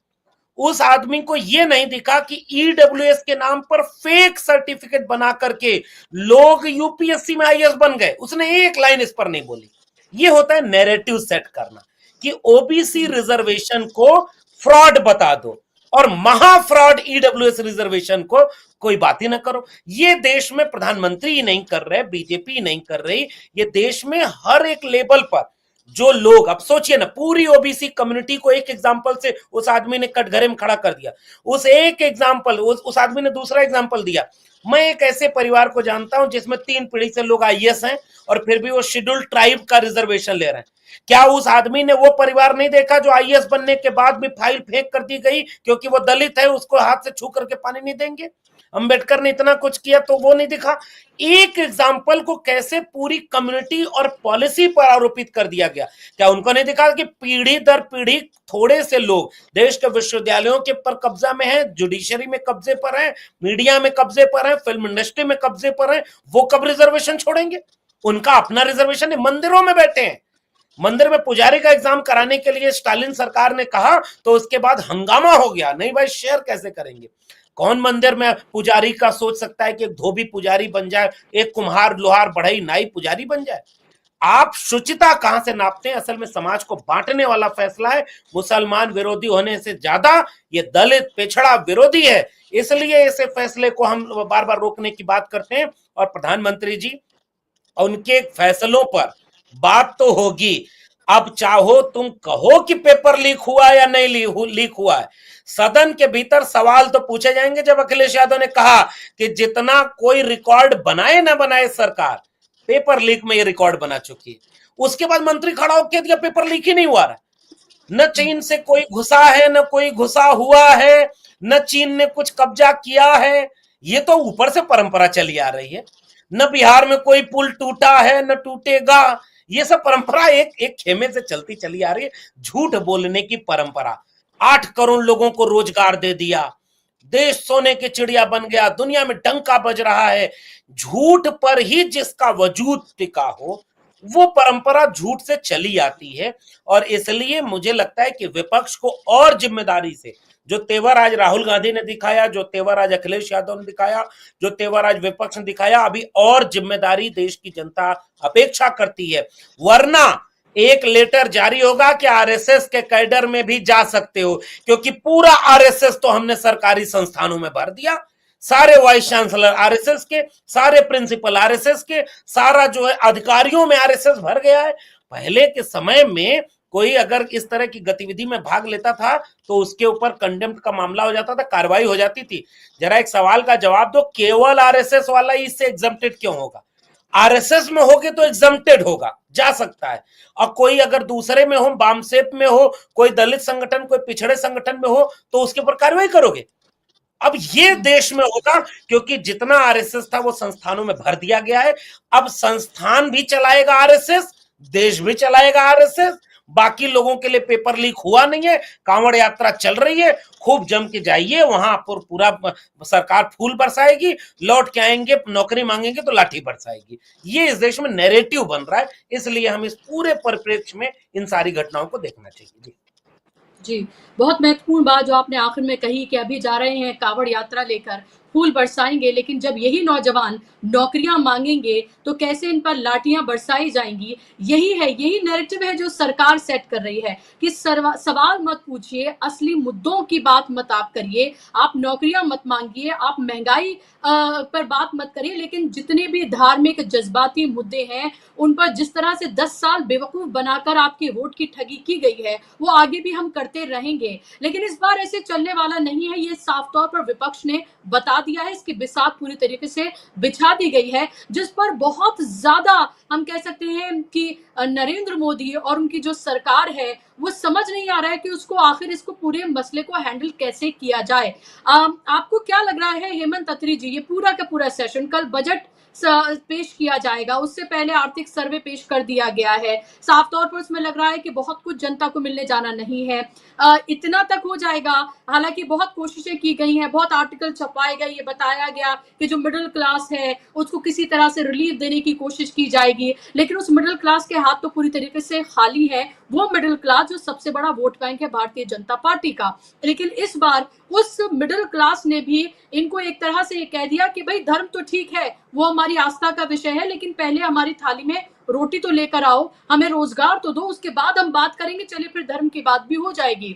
[SPEAKER 5] उस आदमी को यह नहीं दिखा कि ईडब्ल्यूएस के नाम पर फेक सर्टिफिकेट बना करके लोग यूपीएससी में आईएएस बन गए। उसने एक लाइन इस पर नहीं बोली। यह होता है नैरेटिव सेट करना कि ओबीसी रिजर्वेशन को फ्रॉड बता दो और महा फ्रॉड ईडब्ल्यूएस रिजर्वेशन को कोई बात ही ना करो। ये देश में प्रधानमंत्री ही नहीं कर रहे, बीजेपी नहीं कर रही, ये देश में हर एक लेवल पर जो लोग, अब सोचिए ना, पूरी ओबीसी कम्युनिटी को एक एग्जांपल से उस आदमी ने कटघरे में खड़ा कर दिया। उस एक एग्जांपल, उस आदमी ने दूसरा एग्जांपल दिया। मैं एक ऐसे परिवार को जानता हूं जिसमें 3 पीढ़ी से लोग आईएएस हैं और फिर भी वो शेड्यूल्ड ट्राइब का रिजर्वेशन ले रहे हैं। क्या उस आदमी ने वो परिवार नहीं देखा जो आईएएस बनने के बाद भी फाइल फेंक कर दी गई क्योंकि वो दलित है, उसको हाथ से छू करके पानी नहीं देंगे? अंबेडकर ने इतना कुछ किया तो वो नहीं दिखा। एक एग्जाम्पल को कैसे पूरी कम्युनिटी और पॉलिसी पर आरोपित कर दिया गया। क्या उनको नहीं दिखा कि पीढ़ी दर पीढ़ी थोड़े से लोग देश के विश्वविद्यालयों के पर कब्जा में हैं, जुडिशरी में कब्जे पर हैं, मीडिया में कब्जे पर हैं, फिल्म इंडस्ट्री में कब्जे पर हैं, वो कब रिजर्वेशन छोड़ेंगे? उनका अपना रिजर्वेशन है, मंदिरों में बैठे हैं। मंदिर में पुजारी का एग्जाम कराने के लिए स्टालिन सरकार ने कहा तो उसके बाद हंगामा हो गया, नहीं भाई शेयर कैसे करेंगे? कौन मंदिर में पुजारी का सोच सकता है कि एक धोबी पुजारी बन जाए, एक कुम्हार लोहार बढ़ई नाई पुजारी बन जाए? आप शुचिता कहां से नापते हैं? असल में समाज को बांटने वाला फैसला है। मुसलमान विरोधी होने से ज्यादा ये दलित पिछड़ा विरोधी है, इसलिए ऐसे फैसले को हम बार बार रोकने की बात करते हैं। और प्रधानमंत्री जी, उनके फैसलों पर बात तो होगी। अब चाहो तुम कहो कि पेपर लीक हुआ या नहीं लीक हुआ है, सदन के भीतर सवाल तो पूछे जाएंगे। जब अखिलेश यादव ने कहा कि जितना कोई रिकॉर्ड बनाए ना बनाए सरकार, पेपर लीक में ये रिकॉर्ड बना चुकी है, उसके बाद मंत्री खड़ा होकर दिया पेपर लीक ही नहीं हुआ रहा। न चीन से कोई घुसा है, न कोई घुसा हुआ है, न चीन ने कुछ कब्जा किया है, ये तो ऊपर से परंपरा चली आ रही है। न बिहार में कोई पुल टूटा है, न टूटेगा, ये सब परंपरा एक खेमे से चलती चली आ रही है। झूठ बोलने की परंपरा। 8 करोड़ लोगों को रोजगार दे दिया, देश सोने की चिड़िया बन गया, दुनिया में डंका बज रहा है। झूठ पर ही जिसका वजूद टिका हो, वो परंपरा झूठ से चली आती है। और इसलिए मुझे लगता है कि विपक्ष को और जिम्मेदारी से, जो तेवर आज राहुल गांधी ने दिखाया, जो तेवर आज अखिलेश यादव ने दिखाया, जो तेवर आज विपक्ष ने दिखाया, अभी और जिम्मेदारी देश की जनता अपेक्षा करती है। वरना एक लेटर जारी होगा कि आरएसएस के कैडर में भी जा सकते हो, क्योंकि पूरा आरएसएस तो हमने सरकारी संस्थानों में भर दिया। सारे वाइस चांसलर आरएसएस के, सारे प्रिंसिपल आरएसएस के, सारा जो है अधिकारियों में आरएसएस भर गया है। पहले के समय में कोई अगर इस तरह की गतिविधि में भाग लेता था तो उसके ऊपर कंडेम्प्ट का मामला हो जाता था, कार्रवाई हो जाती थी। जरा एक सवाल का जवाब दो, केवल आरएसएस वाला इससे एग्जम्प्टेड क्यों होगा? आरएसएस में होगे तो एग्जम्प्टेड होगा, जा सकता है। और कोई अगर दूसरे में हो, बामसेप में हो, कोई दलित संगठन, कोई पिछड़े संगठन में हो, तो उसके ऊपर कार्रवाई करोगे। अब ये देश में होगा, क्योंकि जितना आरएसएस था वो संस्थानों में भर दिया गया है। अब संस्थान भी चलाएगा आरएसएस, देश भी चलाएगा आरएसएस। बाकी लोगों के लिए पेपर लीक हुआ नहीं है, कांवड़ यात्रा चल रही है, खूब जम के जाइए, वहां पर पूरा सरकार फूल बरसाएगी, लौट के आएंगे नौकरी मांगेंगे तो लाठी बरसाएगी। ये इस देश में नैरेटिव बन रहा है, इसलिए हम इस पूरे परिप्रेक्ष्य में इन सारी घटनाओं को देखना चाहिए।
[SPEAKER 1] जी, बहुत महत्वपूर्ण बात जो आपने आखिर में कही कि अभी जा रहे हैं कांवड़ यात्रा लेकर, फूल बरसाएंगे, लेकिन जब यही नौजवान नौकरियां मांगेंगे तो कैसे इन पर लाठियां बरसाई जाएंगी। यही नैरेटिव है जो सरकार सेट कर रही है कि सवाल मत पूछिए, असली मुद्दों की बात मत आप करिए, आप नौकरियां मत मांगिए, आप महंगाई पर बात मत करिए, लेकिन जितने भी धार्मिक जज्बाती मुद्दे हैं उन पर जिस तरह से 10 साल बेवकूफ बनाकर आपकी वोट की ठगी की गई है वो आगे भी हम करते रहेंगे। लेकिन इस बार ऐसे चलने वाला नहीं है, ये साफ तौर पर विपक्ष ने बता दिया है। इसकी बिसात पूरी तरीके से बिछा दी गई है, जिस पर बहुत ज्यादा हम कह सकते हैं कि नरेंद्र मोदी और उनकी जो सरकार है वो समझ नहीं आ रहा है कि उसको आखिर इसको पूरे मसले को हैंडल कैसे किया जाए। आपको क्या लग रहा है हेमंत अत्री जी, ये पूरा का पूरा सेशन, कल बजट पेश किया जाएगा, उससे पहले आर्थिक सर्वे पेश कर दिया गया है, साफ तौर पर उसमें लग रहा है कि बहुत कुछ जनता को मिलने जाना नहीं है, इतना तक हो जाएगा। हालांकि बहुत कोशिशें की गई हैं, बहुत आर्टिकल छपवाए गए, ये बताया गया कि जो मिडिल क्लास है उसको किसी तरह से रिलीफ देने की कोशिश की जाएगी, लेकिन उस मिडिल क्लास के हाथ तो पूरी तरीके से खाली है, वो मिडिल क्लास जो सबसे बड़ा वोट बैंक है भारतीय जनता पार्टी का। लेकिन इस बार उस मिडिल क्लास ने भी इनको एक तरह से ये कह दिया कि भाई धर्म तो ठीक है, वो हमारी आस्था का विषय है, लेकिन पहले हमारी थाली में रोटी तो लेकर आओ, हमें रोजगार तो दो, उसके बाद हम बात करेंगे, चलिए फिर धर्म की बात भी हो जाएगी।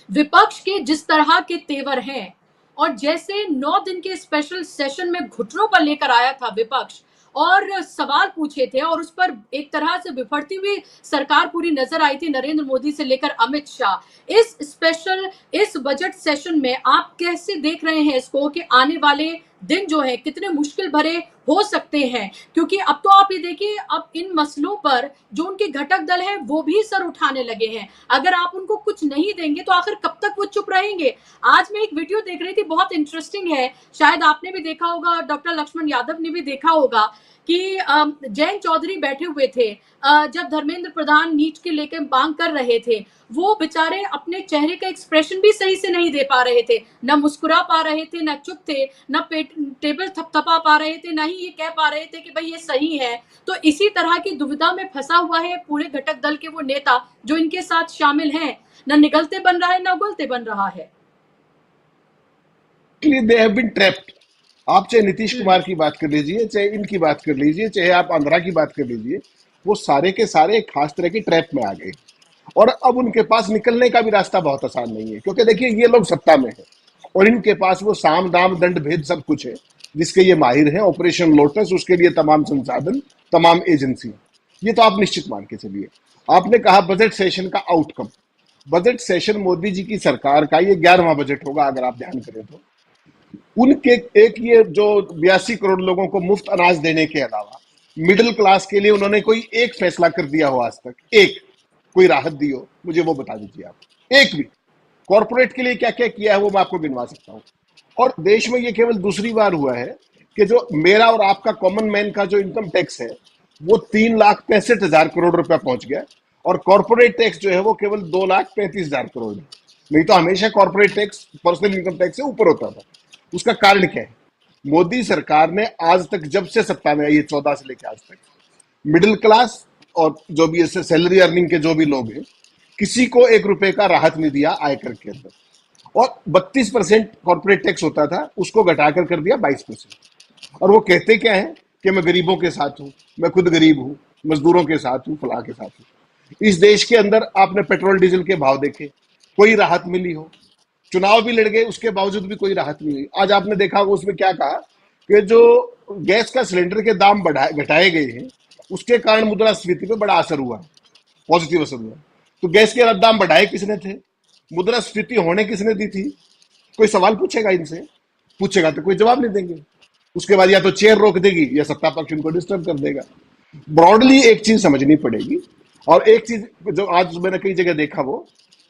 [SPEAKER 1] विपक्ष के जिस तरह के तेवर हैं और जैसे 9 दिन के स्पेशल सेशन में घुटनों पर लेकर आया था विपक्ष और सवाल पूछे थे और उस पर एक तरह से बिफरती हुई सरकार पूरी नजर आई थी, नरेंद्र मोदी से लेकर अमित शाह। इस बजट सेशन में आप कैसे देख रहे हैं इसको कि आने वाले दिन जो है कितने मुश्किल भरे हो सकते हैं, क्योंकि अब तो आप ये देखिए, अब इन मसलों पर जो उनके घटक दल हैं वो भी सर उठाने लगे हैं। अगर आप उनको कुछ नहीं देंगे तो आखिर कब तक वो चुप रहेंगे। आज मैं एक वीडियो देख रही थी, बहुत इंटरेस्टिंग है, शायद आपने भी देखा होगा, डॉक्टर लक्ष्मण यादव ने भी देखा होगा कि जयंत चौधरी बैठे हुए थे, जब धर्मेंद्र प्रधान नीट के लेकर मांग कर रहे थे, वो बेचारे अपने चेहरे का एक्सप्रेशन भी सही से नहीं दे पा रहे थे, न मुस्कुरा पा रहे थे, न चुप थे, न टेबल थपथपा पा रहे थे, न ही ये कह पा रहे थे कि भाई ये सही है। तो इसी तरह की दुविधा में फंसा हुआ है पूरे घटक दल के वो नेता जो इनके साथ शामिल हैं, न निगलते बन रहा है, न उगलते बन रहा है।
[SPEAKER 4] They have been trapped. आप चाहे नीतीश कुमार की बात कर लीजिए, चाहे इनकी बात कर लीजिए, चाहे आप आंध्रा की बात कर लीजिए, वो सारे के सारे एक खास तरह की ट्रैप में आ गए और अब उनके पास निकलने का भी रास्ता बहुत आसान नहीं है, क्योंकि देखिए ये लोग सत्ता में है और इनके पास वो साम दाम दंड भेद सब कुछ है जिसके ये माहिर हैं। ऑपरेशन लोटस, उसके लिए तमाम संसाधन, तमाम एजेंसी, ये तो आप निश्चित मान के चलिए। आपने कहा बजट सेशन का outcome, budget session Modi ji की सरकार का ये 11वां बजट होगा अगर आप ध्यान करें तो। उनके एक ये जो 82 करोड़ लोगों को मुफ्त अनाज देने के अलावा मिडिल क्लास के लिए उन्होंने कोई एक फैसला कर दिया हो आज तक, एक कोई राहत दी हो, मुझे वो बता दीजिए आप, एक भी। कॉर्पोरेट के लिए क्या क्या किया है वो मैं आपको गिनवा सकता हूं। और देश में ये केवल दूसरी बार हुआ है कि जो मेरा और आपका कॉमन मैन का जो इनकम टैक्स है वो 3,65,000 करोड़ रुपया पहुंच गया और कॉर्पोरेट टैक्स जो है वो केवल 2,35,000 करोड़ है। नहीं तो हमेशा corporate tax personal income tax से ऊपर होता था। उसका कारण क्या है? मोदी सरकार ने आज तक, जब से सत्ता में आई है 14 से लेकर आज तक, मिडिल क्लास और जो भी ऐसे सैलरी अर्निंग के जो भी लोग हैं, किसी को 1 रुपए का राहत नहीं दिया आयकर के अंदर। और 32% कॉर्पोरेट टैक्स होता था, उसको घटाकर कर दिया 22%। और वो कहते क्या है कि मैं गरीबों के साथ हूं, मैं खुद गरीब हूं, मजदूरों के साथ हूं, फलां के साथ हूं। इस देश के अंदर आपने पेट्रोल डीजल के भाव देखे, कोई राहत मिली हो? चुनाव भी लड़ गए, उसके बावजूद भी कोई राहत नहीं हुई। आज आपने देखा होगा उसमें क्या कहा कि जो गैस का सिलेंडर के दाम घटाए गए हैं उसके कारण मुद्रास्फीति पे बड़ा असर हुआ, पॉजिटिव असर हुआ। तो गैस के दाम बढ़ाए किसने थे? मुद्रास्फीति होने किसने दी थी? कोई सवाल पूछेगा इनसे? पूछेगा तो कोई जवाब नहीं देंगे। उसके बाद या तो चेयर रोक देगी या सत्ता पक्ष इनको डिस्टर्ब कर देगा। ब्रॉडली एक चीज समझनी पड़ेगी। और एक चीज जो आज मैंने कई जगह देखा, वो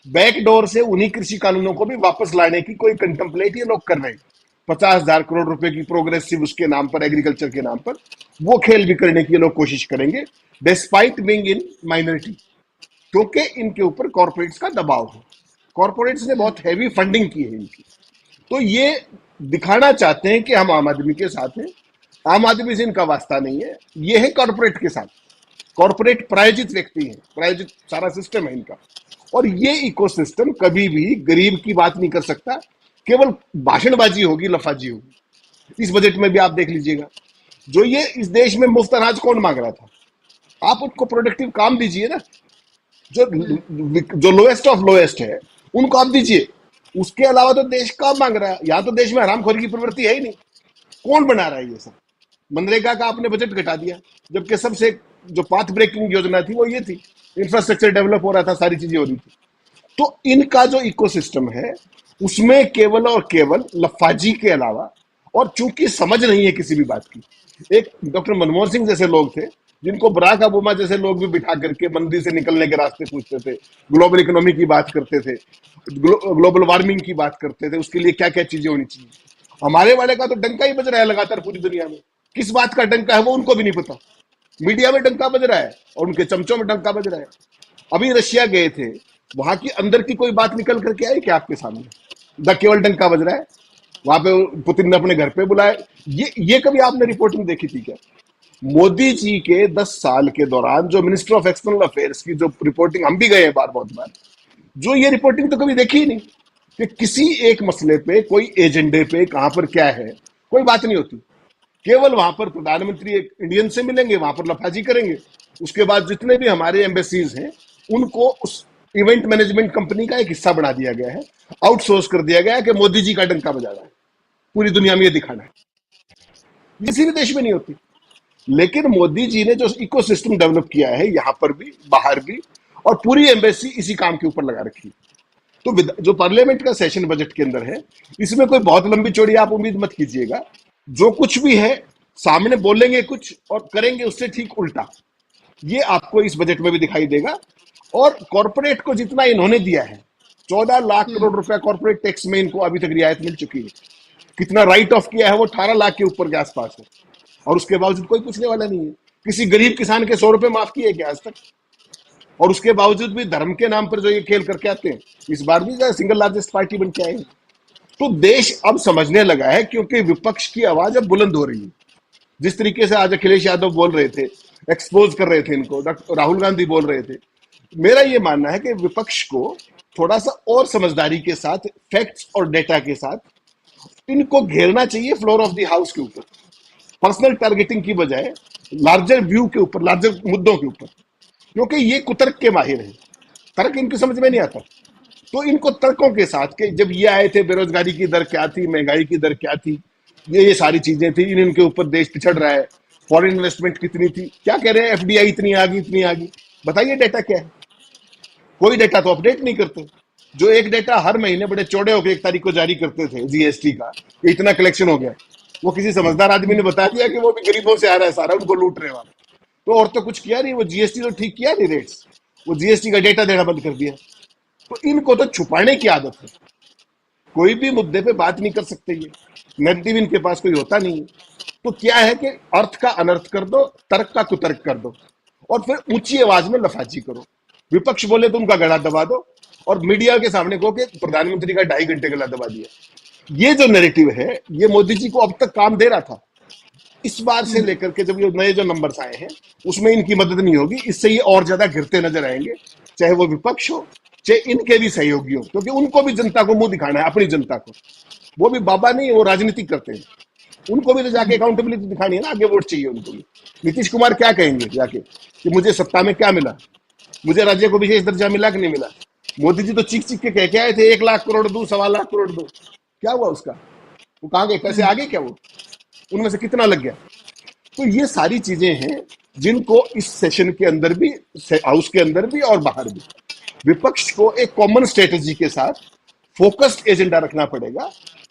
[SPEAKER 4] बैकडोर से उन्हीं कृषि कानूनों को भी वापस लाने की कोई कंटेम्पलेट ये लोग कर रहे हैं। 50,000 करोड़ रुपए की प्रोग्रेसिव उसके नाम पर, एग्रीकल्चर के नाम पर, वो खेल भी करने की ये लोग कोशिश करेंगे डिस्पाइट बीइंग इन माइनॉरिटी, क्योंकि इनके ऊपर कॉर्पोरेट्स का दबाव है। कॉर्पोरेट्स ने बहुत हैवी फंडिंग की है इनकी, तो ये दिखाना चाहते हैं कि हम आम आदमी के साथ हैं। आम आदमी से इनका वास्ता नहीं है, ये है कॉर्पोरेट के साथ। कॉर्पोरेट प्रायोजित व्यक्ति है, प्रायोजित सारा सिस्टम है इनका। और ये इकोसिस्टम कभी भी गरीब की बात नहीं कर सकता, केवल भाषणबाजी होगी, लफाजी होगी। इस बजट में भी आप देख लीजिएगा, जो ये इस देश में मुफ्त अनाज कौन मांग रहा था? आप उनको प्रोडक्टिव काम दीजिए ना, जो लोएस्ट ऑफ लोएस्ट है उनको आप दीजिए। उसके अलावा तो देश काम मांग रहा है। यहाँ तो देश में हरामखोरी की प्रवृत्ति है ही नहीं। कौन बना रहा है ये सब? मनरेगा का आपने बजट घटा दिया, जबकि सबसे जो पाथ ब्रेकिंग योजना थी वो ये थी, इंफ्रास्ट्रक्चर डेवलप हो रहा था, सारी चीजें हो रही थी। तो इनका जो इकोसिस्टम है उसमें केवल और केवल लफाजी के अलावा, और चूंकि समझ नहीं है किसी भी बात की। एक डॉक्टर मनमोहन सिंह जैसे लोग थे जिनको बराक ओबामा जैसे लोग भी बिठा करके मंदी से निकलने के रास्ते पूछते थे, ग्लोबल इकोनॉमी की बात करते थे, ग्लोबल वार्मिंग की बात करते थे, उसके लिए क्या क्या चीजें होनी चाहिए। हमारे वाले का तो डंका ही बज रहा है लगातार पूरी दुनिया में। किस बात का डंका है वो उनको भी नहीं पता। मीडिया में डंका बज रहा है और उनके चमचों में डंका बज रहा है। अभी रशिया गए थे, वहां की अंदर की कोई बात निकल करके आई क्या आपके सामने? केवल डंका बज रहा है। वहां पे पुतिन ने अपने घर पे बुलाए, ये कभी आपने रिपोर्टिंग देखी थी क्या? मोदी जी के 10 साल के दौरान जो मिनिस्टर ऑफ एक्सटर्नल अफेयर्स की जो रिपोर्टिंग, हम भी गए हैं बहुत बार, जो ये रिपोर्टिंग तो कभी देखी ही नहीं कि किसी एक मसले पे, कोई एजेंडे पे कहां पर क्या है, कोई बात नहीं होती। केवल वहां पर प्रधानमंत्री एक इंडियन से मिलेंगे, वहां पर लफाजी करेंगे। उसके बाद जितने भी हमारे एम्बेसीज हैं उनको उस इवेंट मैनेजमेंट कंपनी का एक हिस्सा बना दिया गया है, आउटसोर्स कर दिया गया है कि मोदी जी का डंका बजाना है, पूरी दुनिया में ये दिखाना है। किसी भी देश में नहीं होती। लेकिन मोदी जी ने जो इकोसिस्टम डेवलप किया है यहां पर भी, बाहर भी, और पूरी एम्बेसी इसी काम के ऊपर लगा रखी। तो जो पार्लियामेंट का सेशन बजट के अंदर है, इसमें कोई बहुत लंबी चौड़ी आप उम्मीद मत कीजिएगा। जो कुछ भी है सामने बोलेंगे कुछ और करेंगे उससे ठीक उल्टा। ये आपको इस बजट में भी दिखाई देगा। और कॉर्पोरेट को जितना इन्होंने दिया है, 14 लाख करोड़ रुपया कॉर्पोरेट टैक्स में इनको अभी तक रियायत मिल चुकी है। कितना राइट ऑफ किया है, वो 18 लाख के ऊपर के आसपास है, और उसके बावजूद कोई पूछने वाला नहीं है। किसी गरीब किसान के 100 रुपए माफ किए क्या आज तक? और उसके बावजूद भी धर्म के नाम पर जो ये खेल करके आते हैं, इस बार भी सिंगल लार्जेस्ट पार्टी बन के आएंगे। तो देश अब समझने लगा है, क्योंकि विपक्ष की आवाज अब बुलंद हो रही है। जिस तरीके से आज अखिलेश यादव बोल रहे थे, एक्सपोज कर रहे थे इनको, राहुल गांधी बोल रहे थे, मेरा ये मानना है कि विपक्ष को थोड़ा सा और समझदारी के साथ, फैक्ट्स और डेटा के साथ इनको घेरना चाहिए फ्लोर ऑफ द हाउस के ऊपर, पर्सनल टारगेटिंग की बजाय लार्जर व्यू के ऊपर, लार्जर मुद्दों के ऊपर। क्योंकि ये कुतर्क के माहिर हैं, तर्क इनकी समझ में नहीं आता। तो इनको तर्कों के साथ, कि जब ये आए थे बेरोजगारी की दर क्या थी, महंगाई की दर क्या थी, ये सारी चीजें थी, इनके ऊपर देश पिछड़ रहा है, फॉरेन इन्वेस्टमेंट कितनी थी, क्या कह रहे हैं, एफडीआई इतनी आ गई, इतनी आ गई। बताइए डेटा क्या है? कोई डेटा तो अपडेट नहीं करते। जो एक डेटा हर महीने बड़े चौड़े होकर 1 तारीख को जारी करते थे जीएसटी का, इतना कलेक्शन हो गया, वो किसी समझदार आदमी ने बता दिया कि वो भी गरीबों से आ रहा है सारा, उनको लूट रहे वाले। तो और तो कुछ किया नहीं, वो जीएसटी तो ठीक किया नहीं रेट्स, वो जीएसटी का डेटा देना बंद कर दिया। तो इनको तो छुपाने की आदत है, कोई भी मुद्दे पे बात नहीं कर सकते, ये नैरेटिव इनके पास कोई होता नहीं है। तो क्या है कि अर्थ का अनर्थ कर दो, तर्क का कुतर्क कर दो, और फिर ऊंची आवाज में लफाजी करो। विपक्ष बोले तो उनका गला दबा दो, और मीडिया के सामने कहो कि प्रधानमंत्री का 2.5 घंटे गला दबा दिया। ये जो नैरेटिव है, ये मोदी जी को अब तक काम दे रहा था। इस बार से लेकर के जब ये नए जो नंबर्स आए हैं, उसमें इनकी मदद नहीं होगी, इससे ये और ज्यादा गिरते नजर आएंगे, चाहे वो विपक्ष हो, चाहे इनके भी सहयोगी हो, क्योंकि उनको भी जनता को मुंह दिखाना है, अपनी जनता को। वो भी बाबा नहीं, वो राजनीति करते हैं, उनको भी तो जाके अकाउंटेबिलिटी दिखानी है ना, आगे वोट चाहिए उनको भी। नीतीश कुमार क्या कहेंगे जाके कि मुझे सत्ता में क्या मिला, मुझे राज्य को विशेष दर्जा मिला कि नहीं मिला? मोदी जी तो चीख चीख के कह के आए थे 1 लाख करोड़ दो, 1.25 लाख करोड़ दो, क्या हुआ उसका? वो कहाँ गए, पैसे आ गए क्या? वो उनमें से कितना लग गया? तो ये सारी चीजें हैं जिनको इस सेशन के अंदर भी, हाउस के अंदर भी और बाहर भी, विपक्ष को एक कॉमन स्ट्रेटेजी के साथ फोकस्ड एजेंडा रखना पड़ेगा,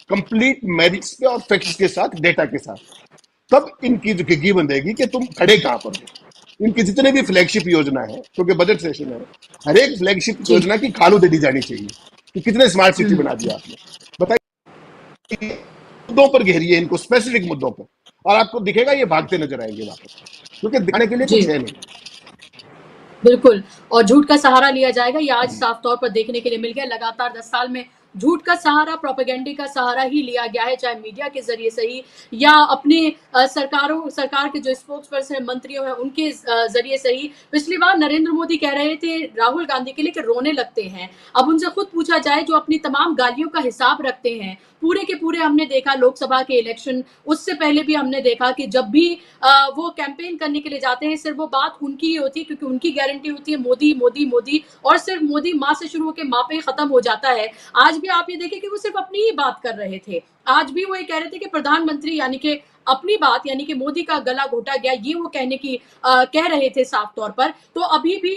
[SPEAKER 4] कंप्लीट मेरिट्स पे और फैक्ट्स के साथ, डेटा के साथ। तब इनकी जो गिगी बंधेगी कि तुम खड़े कहां पर हो। इनकी जितने भी फ्लैगशिप योजना है, क्योंकि बजट सेशन है, हर एक फ्लैगशिप योजना की खालू दे दी जानी चाहिए कि कितने स्मार्ट सिटी बना दिया आपने, बताइए। मुद्दों पर घेरिए इनको, स्पेसिफिक मुद्दों पर, और आपको दिखेगा ये भागते नजर आएंगे वापस, क्योंकि दिखाने के लिए कुछ है नहीं।
[SPEAKER 1] बिल्कुल, और झूठ का सहारा लिया जाएगा, ये आज साफ तौर पर देखने के लिए मिल गया। लगातार 10 साल में झूठ का सहारा, प्रोपेगेंडे का सहारा ही लिया गया है, चाहे मीडिया के जरिए से ही, या अपने सरकार के जो स्पोक्स पर्सन है, मंत्रियों हैं, उनके जरिए से ही। पिछली बार नरेंद्र मोदी कह रहे थे राहुल गांधी के लिए कि रोने लगते हैं। अब उनसे खुद पूछा जाए, जो अपनी तमाम गालियों का हिसाब रखते हैं, पूरे के पूरे हमने देखा लोकसभा के इलेक्शन, उससे पहले भी हमने देखा कि जब भी वो कैंपेन करने के लिए जाते हैं, सिर्फ वो बात उनकी ही होती है, क्योंकि उनकी गारंटी होती है मोदी मोदी मोदी, और सिर्फ मोदी माँ से शुरू होकर माँ पे खत्म हो जाता है। आज भी आप ये देखें कि वो सिर्फ अपनी ही बात कर रहे थे। आज भी वो ये कह रहे थे कि प्रधानमंत्री यानी कि अपनी बात, यानी कि मोदी का गला घोटा गया, ये वो कहने की कह रहे थे साफ तौर पर। तो अभी भी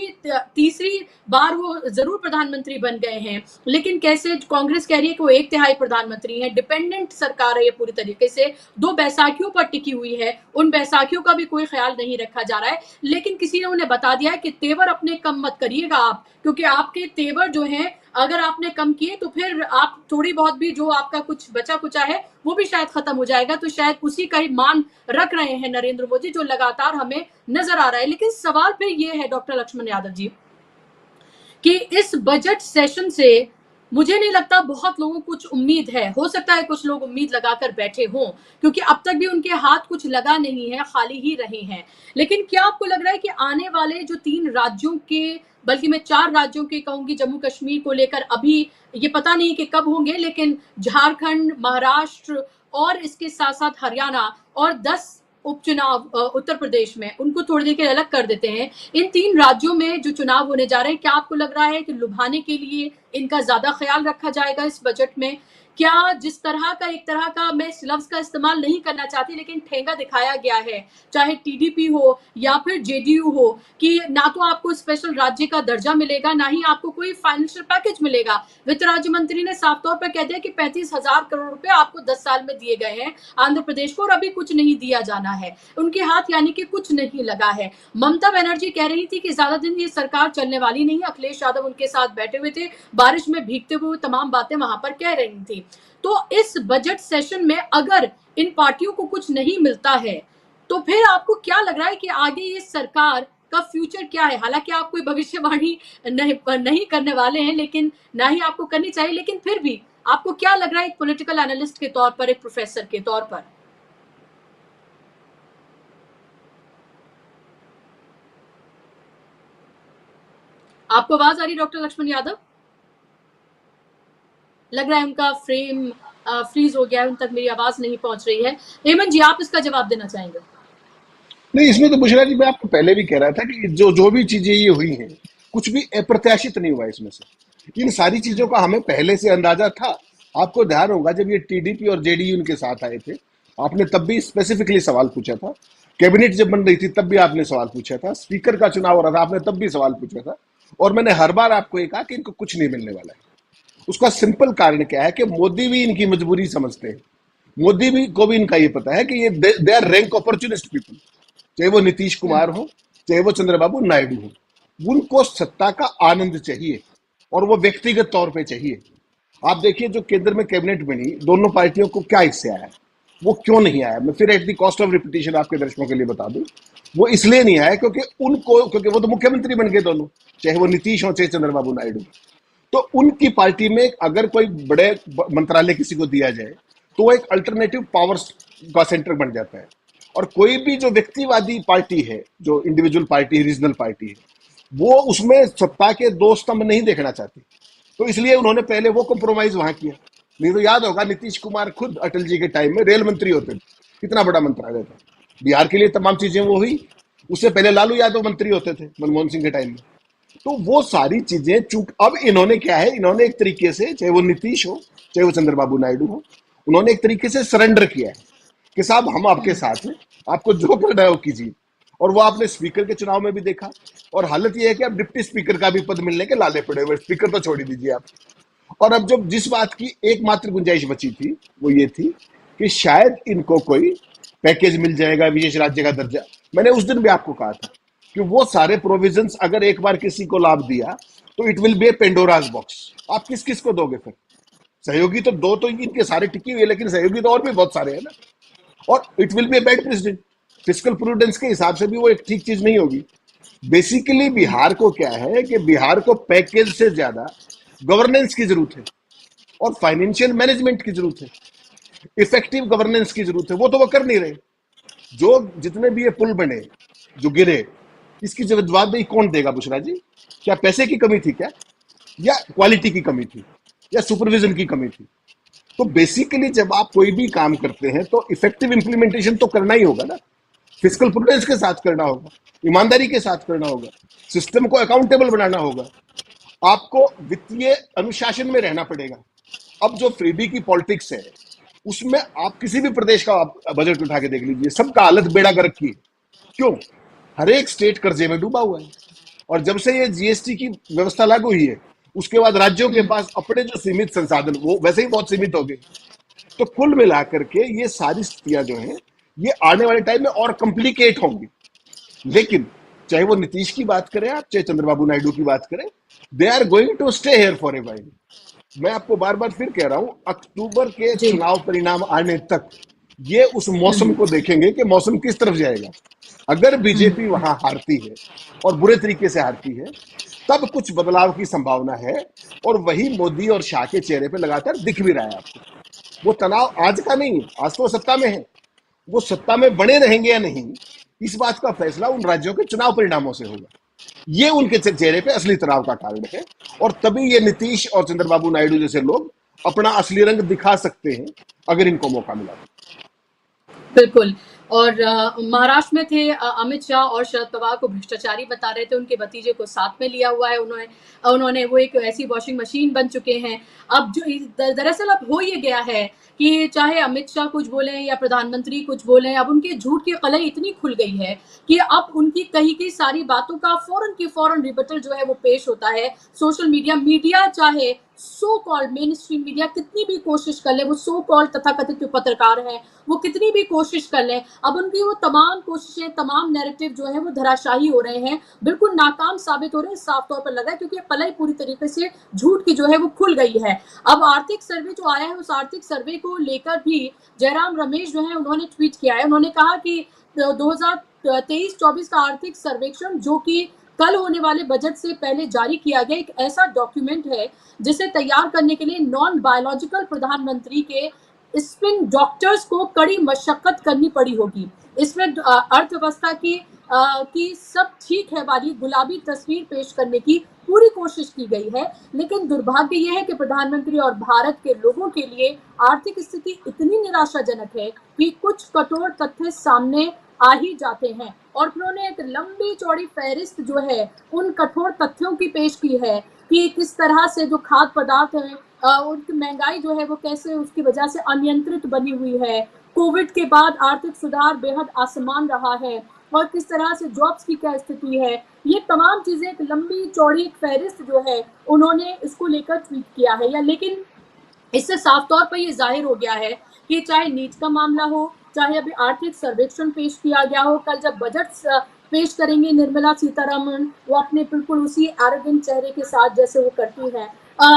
[SPEAKER 1] तीसरी बार वो जरूर प्रधानमंत्री बन गए हैं, लेकिन कैसे कांग्रेस कह रही है कि वो 1/3 प्रधानमंत्री हैं, डिपेंडेंट सरकार है ये पूरी तरीके से, 2 बैसाखियों पर टिकी हुई है, उन बैसाखियों का भी कोई ख्याल नहीं रखा जा रहा है। लेकिन किसी ने उन्हें बता दिया है कि तेवर अपने कम मत करिएगा आप, क्योंकि आपके तेवर जो हैं अगर आपने कम किए तो फिर आप थोड़ी बहुत भी जो आपका कुछ बचा कुचा है वो भी शायद खत्म हो जाएगा। तो शायद उसी का ही मान रख रहे हैं नरेंद्र मोदी, जो लगातार हमें नजर आ रहा है। लेकिन सवाल फिर ये है डॉक्टर लक्ष्मण यादव जी, कि इस बजट सेशन से मुझे नहीं लगता बहुत लोगों को कुछ उम्मीद है। हो सकता है कुछ लोग उम्मीद लगाकर बैठे हों, क्योंकि अब तक भी उनके हाथ कुछ लगा नहीं है, खाली ही रहे हैं। लेकिन क्या आपको लग रहा है कि आने वाले जो 3 राज्यों के, बल्कि मैं 4 राज्यों के कहूंगी, जम्मू कश्मीर को लेकर अभी ये पता नहीं कि कब होंगे, लेकिन झारखंड, महाराष्ट्र और इसके साथ साथ हरियाणा और 10 उपचुनाव उत्तर प्रदेश में, उनको थोड़ी देर के अलग कर देते हैं। इन 3 राज्यों में जो चुनाव होने जा रहे हैं, क्या आपको लग रहा है कि लुभाने के लिए इनका ज्यादा ख्याल रखा जाएगा इस बजट में, क्या जिस तरह का एक तरह का, मैं इस लफ्ज का इस्तेमाल नहीं करना चाहती, लेकिन ठेंगा दिखाया गया है, चाहे टीडीपी हो या फिर जेडीयू हो, कि ना तो आपको स्पेशल राज्य का दर्जा मिलेगा, ना ही आपको कोई फाइनेंशियल पैकेज मिलेगा। वित्त राज्य मंत्री ने साफ तौर पर कह दिया कि 35,000 करोड़ रुपए आपको 10 साल में दिए गए हैं आंध्र प्रदेश को, और अभी कुछ नहीं दिया जाना है। उनके हाथ यानी कि कुछ नहीं लगा है। ममता बनर्जी कह रही थी कि ज्यादा दिन ये सरकार चलने वाली नहीं है। अखिलेश यादव उनके साथ बैठे हुए थे, बारिश में भीगते हुए तमाम बातें वहां पर कह रही थी। तो इस बजट सेशन में अगर इन पार्टियों को कुछ नहीं मिलता है, तो फिर आपको क्या लग रहा है कि आगे ये सरकार का फ्यूचर क्या है? हालांकि आप कोई भविष्यवाणी नहीं करने वाले हैं, लेकिन ना ही आपको करनी चाहिए, लेकिन फिर भी आपको क्या लग रहा है एक पॉलिटिकल एनालिस्ट के तौर पर, एक प्रोफेसर के तौर पर? आपको आवाज आ रही डॉक्टर लक्ष्मण यादव? लग रहा है उनका फ्रेम फ्रीज हो गया है, उन तक मेरी आवाज नहीं पहुंच रही है। हेमंत जी, आप इसका जवाब देना चाहेंगे?
[SPEAKER 4] नहीं, इसमें तो बुशरा जी मैं आपको पहले भी कह रहा था कि जो भी चीजें ये हुई हैं, कुछ भी अप्रत्याशित नहीं हुआ इसमें से। इन सारी चीजों का हमें पहले से अंदाजा था। आपको ध्यान होगा जब ये टीडीपी और जेडीयू उनके साथ आए थे, आपने तब भी स्पेसिफिकली सवाल पूछा था। कैबिनेट जब बन रही थी तब भी आपने सवाल पूछा था। स्पीकर का चुनाव हो रहा था, आपने तब भी सवाल पूछा था। और मैंने हर बार आपको ये कहा कि इनको कुछ नहीं मिलने वाला है। उसका सिंपल कारण क्या है कि मोदी भी इनकी मजबूरी समझते हैं। मोदी भी को भी इनका ये पता है कि ये they are rank opportunist people, चाहे वो नीतीश कुमार हो, चाहे वो चंद्रबाबू नायडू हो। उनको सत्ता का आनंद चाहिए और वो व्यक्तिगत तौर पे चाहिए। आप देखिए जो केंद्र में कैबिनेट बनी, दोनों पार्टियों को क्या इससे आया, वो क्यों नहीं आया? मैं फिर at the cost of repetition आपके दर्शकों के लिए बता दूं, वो इसलिए नहीं आया क्योंकि वो तो मुख्यमंत्री बन गए दोनों, चाहे वो नीतीश हो चाहे चंद्रबाबू नायडू। तो उनकी पार्टी में अगर कोई बड़े मंत्रालय किसी को दिया जाए तो वो एक अल्टरनेटिव पावर का सेंटर बन जाता है। और कोई भी जो व्यक्तिवादी पार्टी है, जो इंडिविजुअल पार्टी है, रीजनल पार्टी है, वो उसमें सत्ता के दो स्तंभ नहीं देखना चाहती। तो इसलिए उन्होंने पहले वो कॉम्प्रोमाइज वहां किया। नहीं तो याद होगा नीतीश कुमार खुद अटल जी के टाइम में रेल मंत्री होते थे, कितना बड़ा मंत्रालय था। बिहार के लिए तमाम चीजें वो हुई। उससे पहले लालू यादव मंत्री होते थे मनमोहन सिंह के टाइम में। तो वो सारी चीजें चूक अब इन्होंने क्या है, इन्होंने एक तरीके से, चाहे वो नीतीश हो चाहे वो चंद्रबाबू नायडू हो, उन्होंने एक तरीके से सरेंडर किया है कि साहब हम आपके साथ हैं, आपको जो करना है वो कीजिए। और वो आपने स्पीकर के चुनाव में भी देखा। और हालत ये है कि अब डिप्टी स्पीकर का भी पद मिलने के लाले पड़े हुए, स्पीकर तो छोड़ ही दीजिए आप। और अब जब जिस बात की एकमात्र गुंजाइश बची थी वो ये थी कि शायद इनको कोई पैकेज मिल जाएगा, विशेष राज्य का दर्जा। मैंने उस दिन भी आपको कहा था कि वो सारे प्रोविजंस अगर एक बार किसी को लाभ दिया तो it will be A Pandora's box. आप किस किस को दोगे फिर? सहयोगी तो दो तो इनके सारे टिके हुए, लेकिन सहयोगी तो और भी बहुत सारे हैं ना। और it will be a bad president. Fiscal prudence के हिसाब से भी वो एक ठीक चीज नहीं होगी। बेसिकली बिहार को क्या है कि बिहार को पैकेज से ज्यादा गवर्नेंस की जरूरत है और फाइनेंशियल मैनेजमेंट की जरूरत है, इफेक्टिव गवर्नेंस की जरूरत है। वो तो वो कर नहीं रहे। जो जितने भी ये पुल बने जो गिरे, इसकी जवाबदेही कौन देगा बुशरा जी? क्या पैसे की कमी थी क्या, या क्वालिटी की कमी थी, या सुपरविजन की कमी थी? तो बेसिकली जब आप कोई भी काम करते हैं तो इफेक्टिव इंप्लीमेंटेशन तो करना ही होगा ना। फिस्कल प्रूडेंस के साथ करना होगा, ईमानदारी के साथ करना होगा, सिस्टम को अकाउंटेबल बनाना होगा, आपको वित्तीय अनुशासन में रहना पड़ेगा। अब जो फ्रीबी की पॉलिटिक्स है उसमें आप किसी भी प्रदेश का बजट उठा के देख लीजिए, सबका हालत बेड़ा गर्क की है। क्यों? हर एक स्टेट कर्जे में डूबा हुआ है। और जब से ये जीएसटी की व्यवस्था लागू हुई है उसके बाद राज्यों के पास अपने जो सीमित संसाधन वो वैसे ही बहुत सीमित हो गए। तो कुल मिलाकर के ये सारी स्थितियां जो हैं ये आने वाले टाइम में और कॉम्प्लिकेट होंगी। लेकिन चाहे वो नीतीश की बात करें आप, चाहे चंद्रबाबू नायडू की बात करें, they are going to stay here for a while. मैं आपको बार बार फिर कह रहा हूं, अक्टूबर के चुनाव परिणाम आने तक ये उस मौसम को देखेंगे कि मौसम किस तरफ जाएगा। अगर बीजेपी वहां हारती है और बुरे तरीके से हारती है तब कुछ बदलाव की संभावना है। और वही मोदी और शाह के चेहरे पे लगातार दिख भी रहा है आपको। वो तनाव आज का नहीं है, आज तो सत्ता में है। वो सत्ता में बने रहेंगे या नहीं, इस बात का फैसला उन राज्यों के चुनाव परिणामों से होगा। ये उनके चेहरे पे असली तनाव का कारण है। और तभी ये नीतीश और चंद्रबाबू नायडू जैसे लोग अपना असली रंग दिखा सकते हैं अगर इनको मौका मिला।
[SPEAKER 1] बिल्कुल। और महाराष्ट्र में थे अमित शाह और शरद पवार को भ्रष्टाचारी बता रहे थे, उनके भतीजे को साथ में लिया हुआ है उन्होंने वो एक ऐसी वॉशिंग मशीन बन चुके हैं। अब जो दरअसल अब हो ये गया है कि चाहे अमित शाह कुछ बोले या प्रधानमंत्री कुछ बोले, अब उनके झूठ की कलई इतनी खुल गई है कि अब उनकी कही की सारी बातों का फौरन की फौरन रिबटल जो है वो पेश होता है। सोशल मीडिया चाहे so called main stream media कितनी भी कोशिश कर ले, वो सो कॉल्ड तथाकथित पत्रकार हैं, वो कितनी भी कोशिश कर लें, अब उनकी वो तमाम कोशिशें, तमाम नैरेटिव जो है वो धराशायी हो रहे हैं, बिल्कुल नाकाम साबित हो रहे हैं, साफ तौर पर लग रहा है, क्योंकि कलई पूरी तरीके से झूठ की जो है वो खुल गई है। अब आर्थिक सर्वे जो आया है, उस आर्थिक सर्वे को लेकर भी जयराम रमेश जो है उन्होंने ट्वीट किया है। उन्होंने कहा कि 2023-24 का आर्थिक सर्वेक्षण जो कि कल होने वाले बजट से पहले जारी किया गया एक ऐसा डॉक्यूमेंट है जिसे तैयार करने के लिए नॉन बायोलॉजिकल प्रधानमंत्री के स्पिन डॉक्टर्स को कड़ी मशक्कत करनी पड़ी होगी। इसमें अर्थव्यवस्था की सब ठीक है वाली गुलाबी तस्वीर पेश करने की पूरी कोशिश की गई है, लेकिन दुर्भाग्य यह है कि प्रधानमंत्री और भारत के लोगों के लिए आर्थिक स्थिति इतनी निराशाजनक है कि कुछ कठोर तथ्य सामने आ ही जाते हैं। और फिर उन्होंने एक लंबी चौड़ी फहरिस्त जो है उन कठोर तथ्यों की पेश की है कि किस तरह से जो खाद्य पदार्थ है उनकी महंगाई जो है वो कैसे उसकी वजह से अनियंत्रित बनी हुई है, कोविड के बाद आर्थिक सुधार बेहद असमान रहा है और किस तरह से जॉब्स की क्या स्थिति है। ये तमाम चीजें एक लंबी चौड़ी फहरिस्त जो है उन्होंने इसको लेकर ट्वीट किया है। लेकिन इससे साफ तौर पर ये जाहिर हो गया है कि चाहे नीट का मामला हो, चाहे अभी आर्थिक सर्वेक्षण पेश किया गया हो, कल जब बजट पेश करेंगे निर्मला सीतारमण, वो अपने बिल्कुल उसी एरोगेंट चेहरे के साथ जैसे वो करती हैं,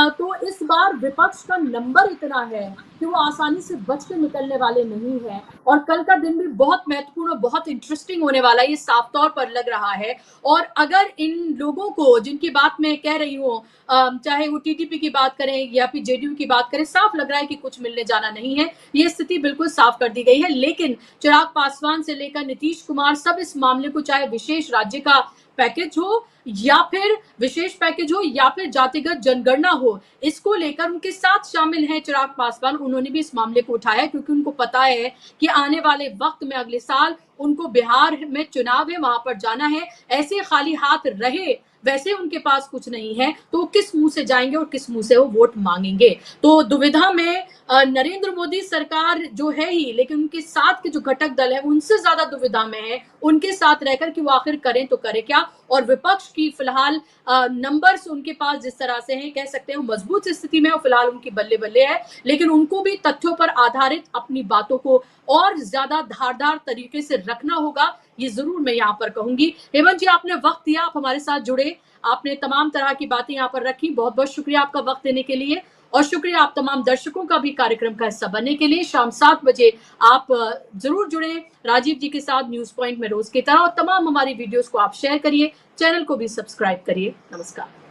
[SPEAKER 1] तो इस बार विपक्ष का नंबर इतना है कि वो आसानी से बच के निकलने वाले नहीं है और कल का दिन भी बहुत महत्वपूर्ण और बहुत इंटरेस्टिंग होने वाला है, ये साफ तौर पर लग रहा है। और अगर इन लोगों को जिनकी बात मैं कह रही हूँ, चाहे वो टीटीपी की बात करें या फिर जेडीयू की बात करें, साफ लग रहा है कि कुछ मिलने जाना नहीं है, ये स्थिति बिल्कुल साफ कर दी गई है। लेकिन चिराग पासवान से लेकर नीतीश कुमार सब इस मामले को, चाहे विशेष राज्य का पैकेज हो या फिर विशेष पैकेज हो या फिर जातिगत जनगणना हो, इसको लेकर उनके साथ शामिल हैं चिराग पासवान। उन्होंने भी इस मामले को उठाया क्योंकि उनको पता है कि आने वाले वक्त में अगले साल उनको बिहार में चुनाव है, वहां पर जाना है। ऐसे खाली हाथ रहे वैसे उनके पास कुछ नहीं है तो वो किस मुंह से जाएंगे और किस मुंह से वो वोट मांगेंगे। तो दुविधा में नरेंद्र मोदी सरकार जो है ही, लेकिन उनके साथ के जो घटक दल है उनसे ज्यादा दुविधा में है, उनके साथ रहकर कि वो आखिर करें तो करें क्या। और विपक्ष की फिलहाल नंबर्स उनके पास जिस तरह से हैं, कह सकते हैं वो मजबूत स्थिति में, फिलहाल उनकी बल्ले बल्ले है, लेकिन उनको भी तथ्यों पर आधारित अपनी बातों को और ज्यादा धारदार तरीके से रखना होगा, ये जरूर मैं यहाँ पर कहूंगी। हेमंत जी, आपने वक्त दिया, आप हमारे साथ जुड़े, आपने तमाम तरह की बातें यहाँ पर रखी, बहुत बहुत शुक्रिया आपका वक्त देने के लिए। और शुक्रिया आप तमाम दर्शकों का भी कार्यक्रम का हिस्सा बनने के लिए। शाम 7 बजे आप जरूर जुड़े राजीव जी के साथ न्यूज पॉइंट में रोज की तरह, और तमाम हमारी वीडियोस को आप शेयर करिए, चैनल को भी सब्सक्राइब करिए। नमस्कार।